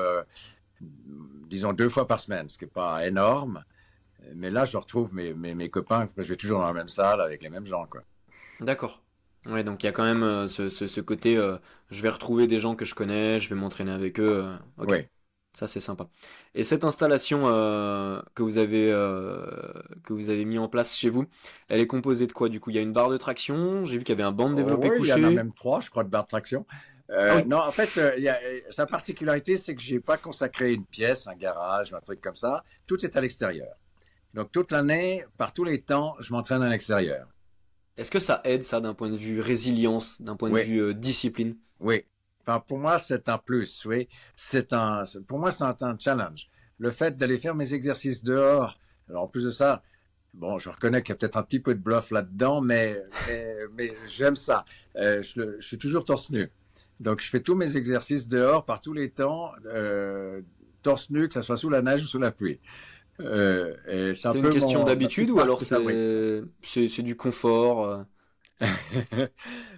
disons 2 fois par semaine, ce qui n'est pas énorme. Mais là, je retrouve mes copains, je vais toujours dans la même salle avec les mêmes gens, quoi. D'accord. Ouais, donc il y a quand même ce côté, je vais retrouver des gens que je connais, je vais m'entraîner avec eux. Ok, Oui. ça c'est sympa. Et cette installation que vous avez mis en place chez vous, elle est composée de quoi du coup? Il y a une barre de traction, j'ai vu qu'il y avait un banc de Oh, développé oui, il y en a couché. même trois, je crois, de barres de traction. Ah oui, Non, en fait, sa particularité, c'est que j'ai pas consacré une pièce, un garage, un truc comme ça. Tout est à l'extérieur. Donc toute l'année, par tous les temps, je m'entraîne à l'extérieur. est-ce que ça aide ça d'un point de vue résilience, d'un point de Oui, vue discipline? oui. Enfin, pour moi, c'est un plus. Oui, pour moi, c'est un challenge. Le fait d'aller faire mes exercices dehors. Alors en plus de ça, bon, je reconnais qu'il y a peut-être un petit peu de bluff là-dedans, mais j'aime ça. Je suis toujours torse nu. Donc, je fais tous mes exercices dehors par tous les temps, torse nu, que ce soit sous la neige ou sous la pluie. Et c'est un C'est une peu question ma d'habitude petite ou marque alors de fabrique. c'est du confort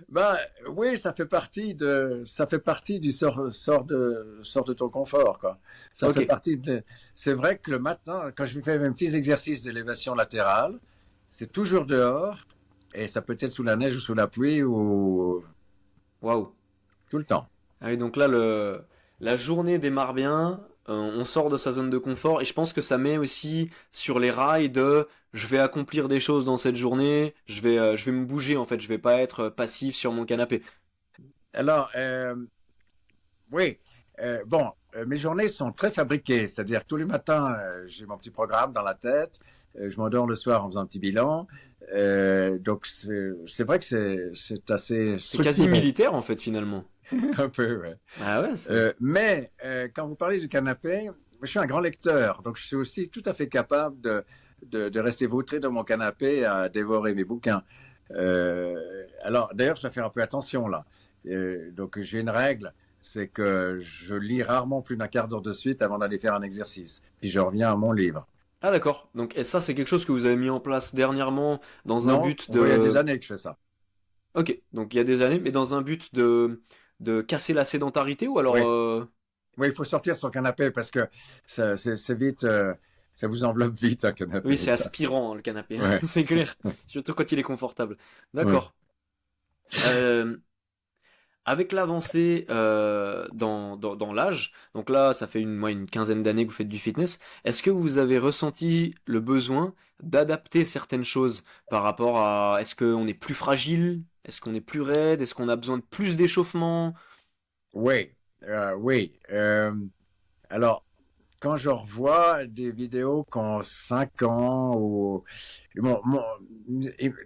Ben oui, ça fait partie du sort de ton confort, quoi. Ça Ok, fait partie de, c'est vrai que le matin, quand je fais mes petits exercices d'élévation latérale, c'est toujours dehors et ça peut être sous la neige ou sous la pluie ou waouh. tout le temps. Ah oui, donc là, la journée démarre bien, on sort de sa zone de confort, et je pense que ça met aussi sur les rails de je vais accomplir des choses dans cette journée, je vais me bouger en fait, je vais pas être passif sur mon canapé. Alors, oui, bon, mes journées sont très fabriquées, c'est-à-dire que tous les matins, j'ai mon petit programme dans la tête, je m'endors le soir en faisant un petit bilan, donc c'est vrai que c'est assez C'est quasi structuré, militaire en fait finalement. un peu, ouais. Ah ouais, c'est... Mais quand vous parlez du canapé, je suis un grand lecteur, donc je suis aussi tout à fait capable de rester vautré dans mon canapé à dévorer mes bouquins. Alors, d'ailleurs, je dois faire un peu attention là. Donc, j'ai une règle, c'est que je lis rarement plus d'un quart d'heure de suite avant d'aller faire un exercice. Puis je reviens à mon livre. Ah d'accord, donc et ça c'est quelque chose que vous avez mis en place dernièrement dans un Non, but oui, il y a des de... années que je fais ça. Ok, donc il y a des années, mais dans un but de casser la sédentarité ou alors... Oui, oui, il faut sortir son canapé parce que c'est vite, ça vous enveloppe vite un Oui, canapé, c'est ça. aspirant le canapé, Ouais, c'est clair, surtout quand il est confortable. ouais. D'accord. Euh, Avec l'avancée dans l'âge, donc là, ça fait une quinzaine d'années que vous faites du fitness, est-ce que vous avez ressenti le besoin d'adapter certaines choses par rapport à, est-ce qu'on est plus fragile? Est-ce qu'on est plus raide? Est-ce qu'on a besoin de plus d'échauffement? Oui, oui. Alors, quand je revois des vidéos qui ont 5 ans, ou...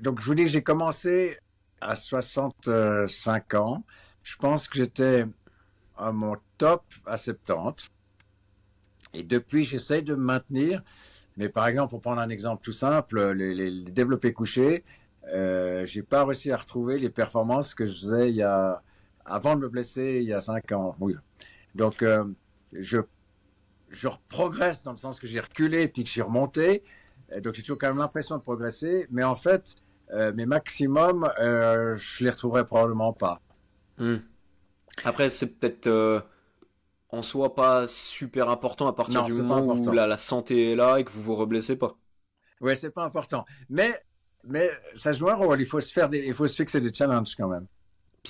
donc je vous dis, j'ai commencé à 65 ans. Je pense que j'étais à mon top à 70. Et depuis, j'essaye de me maintenir. Mais par exemple, pour prendre un exemple tout simple, les développés couchés, j'ai pas réussi à retrouver les performances que je faisais avant de me blesser il y a 5 ans. Oui. Donc, je je progresse dans le sens que j'ai reculé puis que j'ai remonté. Donc j'ai toujours quand même l'impression de progresser, mais en fait, mes maximums, je les retrouverai probablement pas. Hmm. Après, c'est peut-être en soi pas super important à partir Non, du c'est pas moment où important. la santé est là et que vous vous reblessez pas. Ouais, c'est pas important. Mais ça joue un rôle. Il faut se fixer des challenges quand même.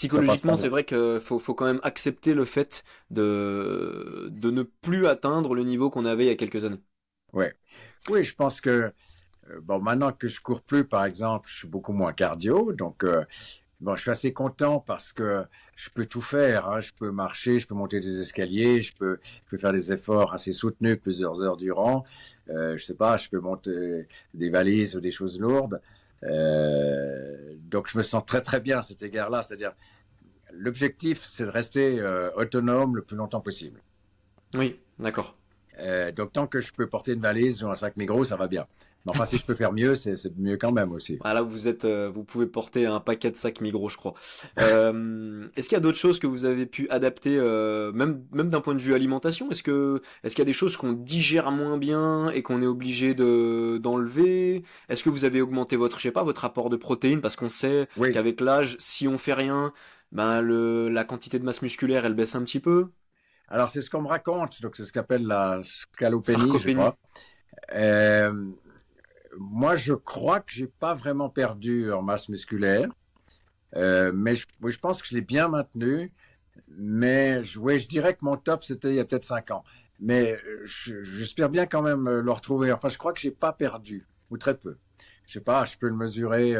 Ça passe Psychologiquement, pas c'est bien. vrai que faut quand même accepter le fait de ne plus atteindre le niveau qu'on avait il y a quelques années. Ouais. Oui, je pense que bon, maintenant que je cours plus, par exemple, je suis beaucoup moins cardio, donc bon, je suis assez content parce que je peux tout faire, hein. Je peux marcher, je peux monter des escaliers, je peux faire des efforts assez soutenus plusieurs heures durant. Je sais pas, je peux monter des valises ou des choses lourdes. Donc je me sens très très bien à cet égard-là. C'est-à-dire, l'objectif, c'est de rester autonome le plus longtemps possible. Oui, d'accord. Donc tant que je peux porter une valise ou un sac Migros, ça va bien. Mais enfin, si je peux faire mieux, c'est mieux quand même aussi. Voilà, vous pouvez porter un paquet de sacs Migros, je crois. Est-ce qu'il y a d'autres choses que vous avez pu adapter, même d'un point de vue alimentation? Est-ce qu'il y a des choses qu'on digère moins bien et qu'on est obligé d'enlever? Est-ce que vous avez augmenté je sais pas, votre apport de protéines? Parce qu'on sait Oui. qu'avec l'âge, si on fait rien, ben la quantité de masse musculaire, elle baisse un petit peu. Alors, c'est ce qu'on me raconte. Donc, c'est ce qu'on appelle la scalopénie, je Sarcopénie. crois. Euh, Moi, je crois que j'ai pas vraiment perdu en masse musculaire, mais oui, je pense que je l'ai bien maintenu. Mais oui, je dirais que mon top, c'était il y a peut-être 5 ans. Mais j'espère bien quand même le retrouver. Enfin, je crois que j'ai pas perdu, ou très peu. Je sais pas, je peux le mesurer,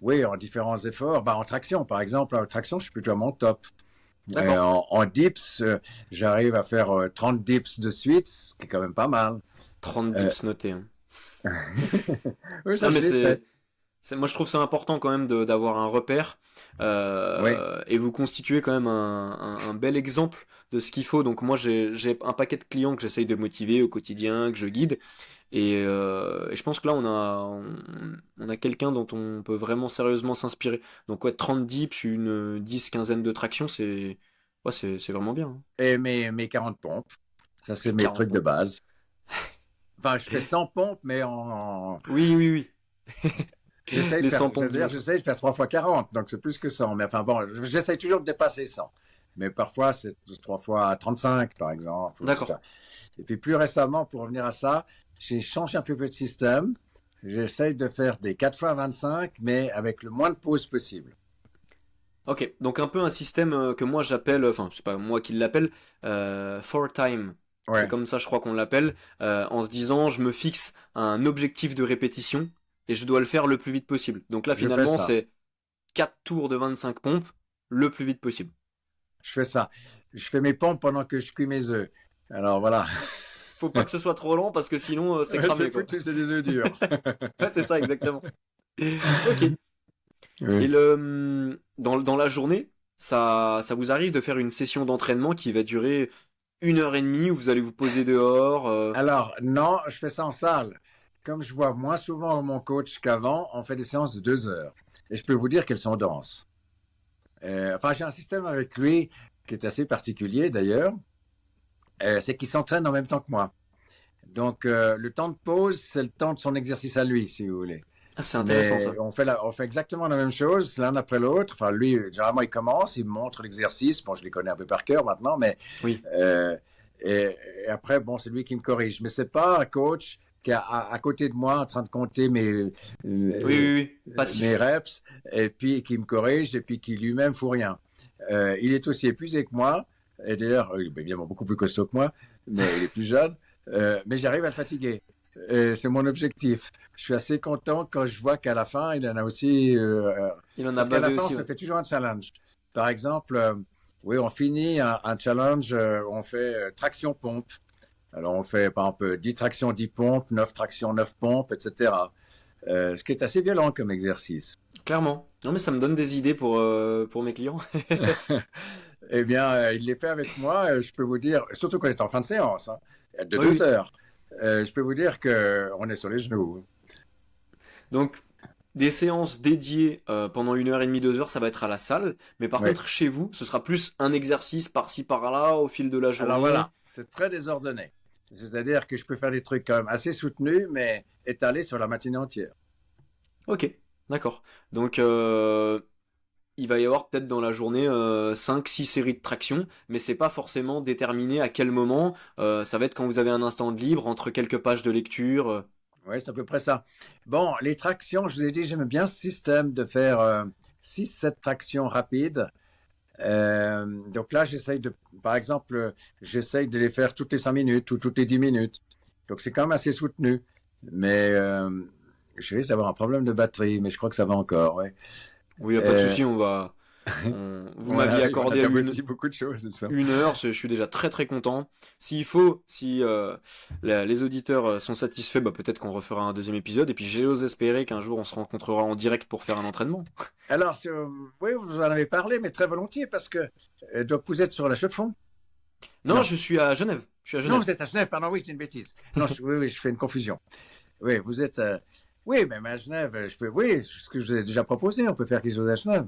oui, en différents efforts. Bah, en traction, par exemple. En traction, je suis plutôt à mon top. D'accord. En dips, j'arrive à faire 30 dips de suite, ce qui est quand même pas mal. 30 Euh, dips notés, hein. oui, ça, Non, mais je l'ai fait. moi je trouve ça important quand même d'avoir un repère Oui, et vous constituez quand même un bel exemple de ce qu'il faut. Donc moi j'ai un paquet de clients que j'essaye de motiver au quotidien, que je guide et je pense que là on a quelqu'un dont on peut vraiment sérieusement s'inspirer. Donc ouais, 30 dips, une 10 quinzaine de tractions, c'est vraiment bien, hein. et mes 40 pompes. Ça, c'est Et mes 40 trucs de pompes. base. Enfin, je fais 100 pompes, mais Oui, oui, oui. j'essaye de Les faire, 100 pompes du c'est-à-dire, matin. j'essaye de faire 3 fois 40, donc c'est plus que 100. Mais enfin, bon, j'essaye toujours de dépasser 100. Mais parfois, c'est 3 fois 35, par exemple, D'accord. etc. Et puis, plus récemment, pour revenir à ça, j'ai changé un peu de système. J'essaye de faire des 4 fois 25, mais avec le moins de pauses possible. Ok, donc un peu un système que moi j'appelle, enfin c'est pas moi qui l'appelle, for time. C'est Ouais, comme ça je crois qu'on l'appelle, en se disant je me fixe un objectif de répétition et je dois le faire le plus vite possible. Donc là je fais finalement ça. c'est 4 tours de 25 pompes le plus vite possible. Je fais ça. Je fais mes pompes pendant que je cuis mes œufs. Alors voilà. Faut pas que ce soit trop lent parce que sinon c'est cramé C'est quoi. foutu, c'est des œufs durs. Ouais, c'est ça exactement. Ok. Et Oui. dans la journée, ça vous arrive de faire une session d'entraînement qui va durer 1 heure et demie où vous allez vous poser dehors. Alors, non, je fais ça en salle. Comme je vois moins souvent mon coach qu'avant, on fait des séances de 2 heures. Et je peux vous dire qu'elles sont denses. Enfin, j'ai un système avec lui qui est assez particulier d'ailleurs. C'est qu'il s'entraîne en même temps que moi. Donc, le temps de pause, c'est le temps de son exercice à lui, si vous voulez. Ah, c'est intéressant Mais ça. on fait exactement la même chose, l'un après l'autre. Enfin, lui, généralement, il commence, il me montre l'exercice. Bon, je les connais un peu par cœur maintenant, mais Oui. euh, et après, bon, c'est lui qui me corrige. Mais c'est pas un coach qui est à côté de moi en train de compter Oui, euh, oui, oui. mes Passif. reps et puis qui me corrige et puis qui lui-même fout rien. Il est aussi épuisé que moi. Et d'ailleurs, il est évidemment beaucoup plus costaud que moi, mais il est plus jeune. Mais j'arrive à le fatiguer. C'est mon objectif. Je suis assez content quand je vois qu'à la fin, il en a aussi. Il en a Parce qu'à la bavé fin, on aussi, se ouais. fait toujours un challenge. Par exemple, oui, on finit un challenge, on fait traction pompe. Alors, on fait par exemple 10 tractions, 10 pompes, 9 tractions, 9 pompes, etc. Ce qui est assez violent comme exercice. Clairement. Non, mais ça me donne des idées pour mes clients. Eh bien, il les fait avec moi. Je peux vous dire, surtout qu'on est en fin de séance, hein, de Oui, deux oui. heures. Je peux vous dire qu'on est sur les genoux. Donc, des séances dédiées pendant 1 heure et demie, 2 heures, ça va être à la salle. Mais par Oui. contre, chez vous, ce sera plus un exercice par-ci, par-là, au fil de la Alors journée. voilà, c'est très désordonné. C'est-à-dire que je peux faire des trucs quand même assez soutenus, mais étalés sur la matinée entière. Ok, d'accord. Donc, il va y avoir peut-être dans la journée 5-6 séries de tractions, mais c'est pas forcément déterminé à quel moment. Ça va être quand vous avez un instant de libre, entre quelques pages de lecture. Oui, c'est à peu près ça. Bon, les tractions, je vous ai dit, j'aime bien ce système de faire 6-7 tractions rapides. Donc là, par exemple, j'essaye de les faire toutes les 5 minutes ou toutes les 10 minutes. Donc c'est quand même assez soutenu. Mais je risque d'avoir un problème de batterie, mais je crois que ça va encore. Ouais. Oui, y a pas de Euh, souci, vous on m'aviez arrive, on a accordé déjà dit beaucoup de choses, il me semble. 1 heure, je suis déjà très très content. S'il faut, si les auditeurs sont satisfaits, bah, peut-être qu'on refera un deuxième épisode. Et puis j'ose espérer qu'un jour on se rencontrera en direct pour faire un entraînement. Alors, oui, vous en avez parlé, mais très volontiers, parce que donc vous êtes sur la chaux de fonds? Non, Non. je suis à Genève. Je suis à Non, Genève. vous êtes à Genève, pardon, oui, c'est une bêtise. Non, oui, oui, je fais une confusion. Oui, vous êtes. Oui, même à Genève, oui, ce que je vous ai déjà proposé, on peut faire quelque chose à Genève.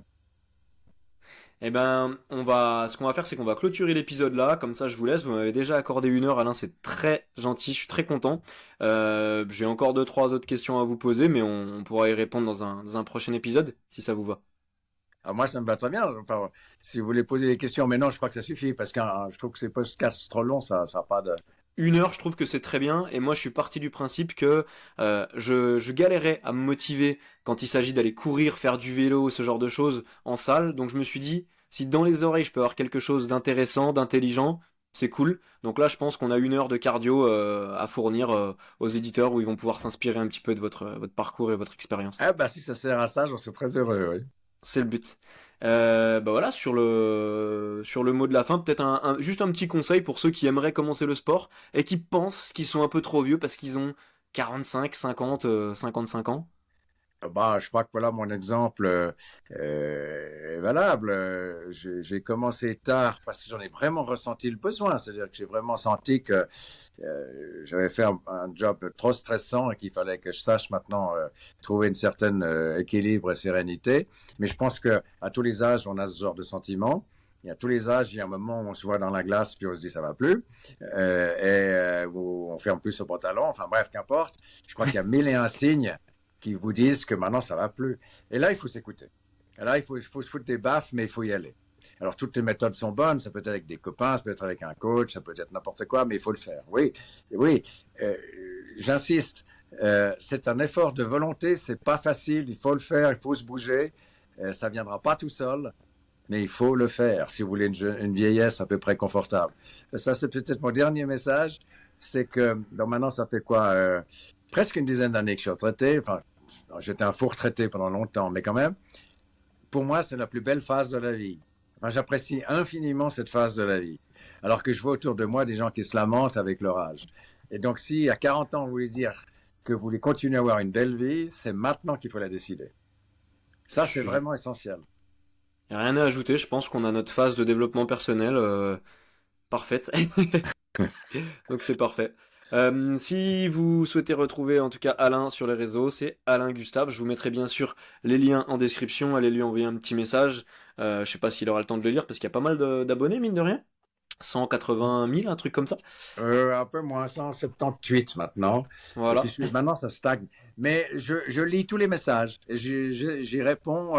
Eh ben, ce qu'on va faire, c'est qu'on va clôturer l'épisode là. Comme ça, je vous laisse. Vous m'avez déjà accordé 1 heure, Alain. C'est très gentil. Je suis très content. J'ai encore deux, trois autres questions à vous poser, mais on pourra y répondre dans un prochain épisode, si ça vous va. Alors moi, ça me va très bien. Enfin, si vous voulez poser des questions, mais non, je crois que ça suffit, parce que je trouve que ces podcasts trop longs, ça n'a pas de. 1 heure, je trouve que c'est très bien. Et moi, je suis parti du principe que je galérais à me motiver quand il s'agit d'aller courir, faire du vélo, ce genre de choses en salle. Donc, je me suis dit, si dans les oreilles, je peux avoir quelque chose d'intéressant, d'intelligent, c'est cool. Donc là, je pense qu'on a 1 heure de cardio à fournir aux éditeurs où ils vont pouvoir s'inspirer un petit peu de votre parcours et votre expérience. Ah, bah, si ça sert à ça, j'en suis très heureux, oui. C'est le but. Bah voilà, sur le mot de la fin, peut-être juste un petit conseil pour ceux qui aimeraient commencer le sport et qui pensent qu'ils sont un peu trop vieux parce qu'ils ont 45, 50, 55 ans. Bah, je crois que voilà mon exemple est valable. J'ai commencé tard parce que j'en ai vraiment ressenti le besoin. C'est-à-dire que j'ai vraiment senti que j'avais fait un job trop stressant et qu'il fallait que je sache maintenant trouver une certaine équilibre et sérénité. Mais je pense que à tous les âges, on a ce genre de sentiment. Et à tous les âges, il y a un moment où on se voit dans la glace puis on se dit ça va plus, où on ferme plus son pantalon. Enfin bref, qu'importe. Je crois qu'il y a mille et un signes qui vous disent que maintenant ça va plus. Et là, il faut s'écouter. Et là, il faut se foutre des baffes, mais il faut y aller. Alors, toutes les méthodes sont bonnes. Ça peut être avec des copains, ça peut être avec un coach, ça peut être n'importe quoi, mais il faut le faire. Oui, oui. J'insiste. C'est un effort de volonté. C'est pas facile. Il faut le faire. Il faut se bouger. Ça viendra pas tout seul, mais il faut le faire si vous voulez une vieillesse à peu près confortable. Ça, c'est peut-être mon dernier message. C'est que, donc maintenant, ça fait quoi presque une dizaine d'années que je suis retraité. Enfin, j'étais un faux retraité pendant longtemps, mais quand même, pour moi, c'est la plus belle phase de la vie. Enfin, j'apprécie infiniment cette phase de la vie. Alors que je vois autour de moi des gens qui se lamentent avec leur âge. Et donc, si à 40 ans, vous voulez dire que vous voulez continuer à avoir une belle vie, c'est maintenant qu'il faut la décider. Ça, c'est Je- vraiment essentiel. Y a rien à ajouter, je pense qu'on a notre phase de développement personnel parfaite. Donc c'est parfait. Si vous souhaitez retrouver en tout cas Alain sur les réseaux, c'est Alain Gustave. Je vous mettrai bien sûr les liens en description. Allez lui envoyer un petit message. Je sais pas s'il aura le temps de le lire parce qu'il y a pas mal d'abonnés, mine de rien. 180 000, un truc comme ça. Un peu moins, 178 maintenant. Et Voilà. puis maintenant, ça stagne. Mais je lis tous les messages. J'y réponds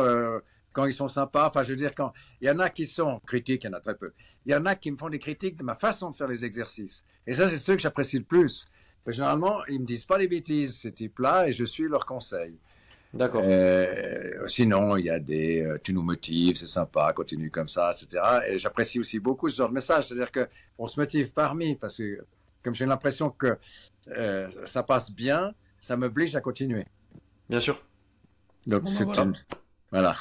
quand ils sont sympas. Enfin, je veux dire, quand il y en a qui sont critiques, il y en a très peu. Il y en a qui me font des critiques de ma façon de faire les exercices. Et ça, c'est ceux que j'apprécie le plus. Généralement, ils me disent pas des bêtises, ces types-là, et je suis leurs conseils. D'accord. Sinon, il y a tu nous motives, c'est sympa, continue comme ça, etc. Et j'apprécie aussi beaucoup ce genre de message. C'est-à-dire qu'on se motive parmi, parce que comme j'ai l'impression que ça passe bien, ça m'oblige à continuer. Bien sûr. Donc Bon ben c'est voilà. une. Voilà.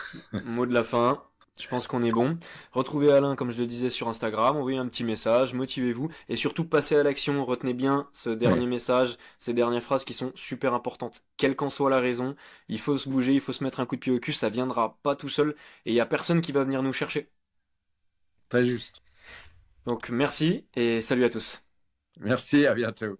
Mot de la fin. Je pense qu'on est bon. Retrouvez Alain, comme je le disais, sur Instagram. Envoyez un petit message. Motivez-vous. Et surtout, passez à l'action. Retenez bien ce Ouais. dernier message, ces dernières phrases qui sont super importantes. Quelle qu'en soit la raison, il faut se bouger, il faut se mettre un coup de pied au cul. Ça viendra pas tout seul. Et il y a personne qui va venir nous chercher. Très juste. Donc, merci et salut à tous. Merci, à bientôt.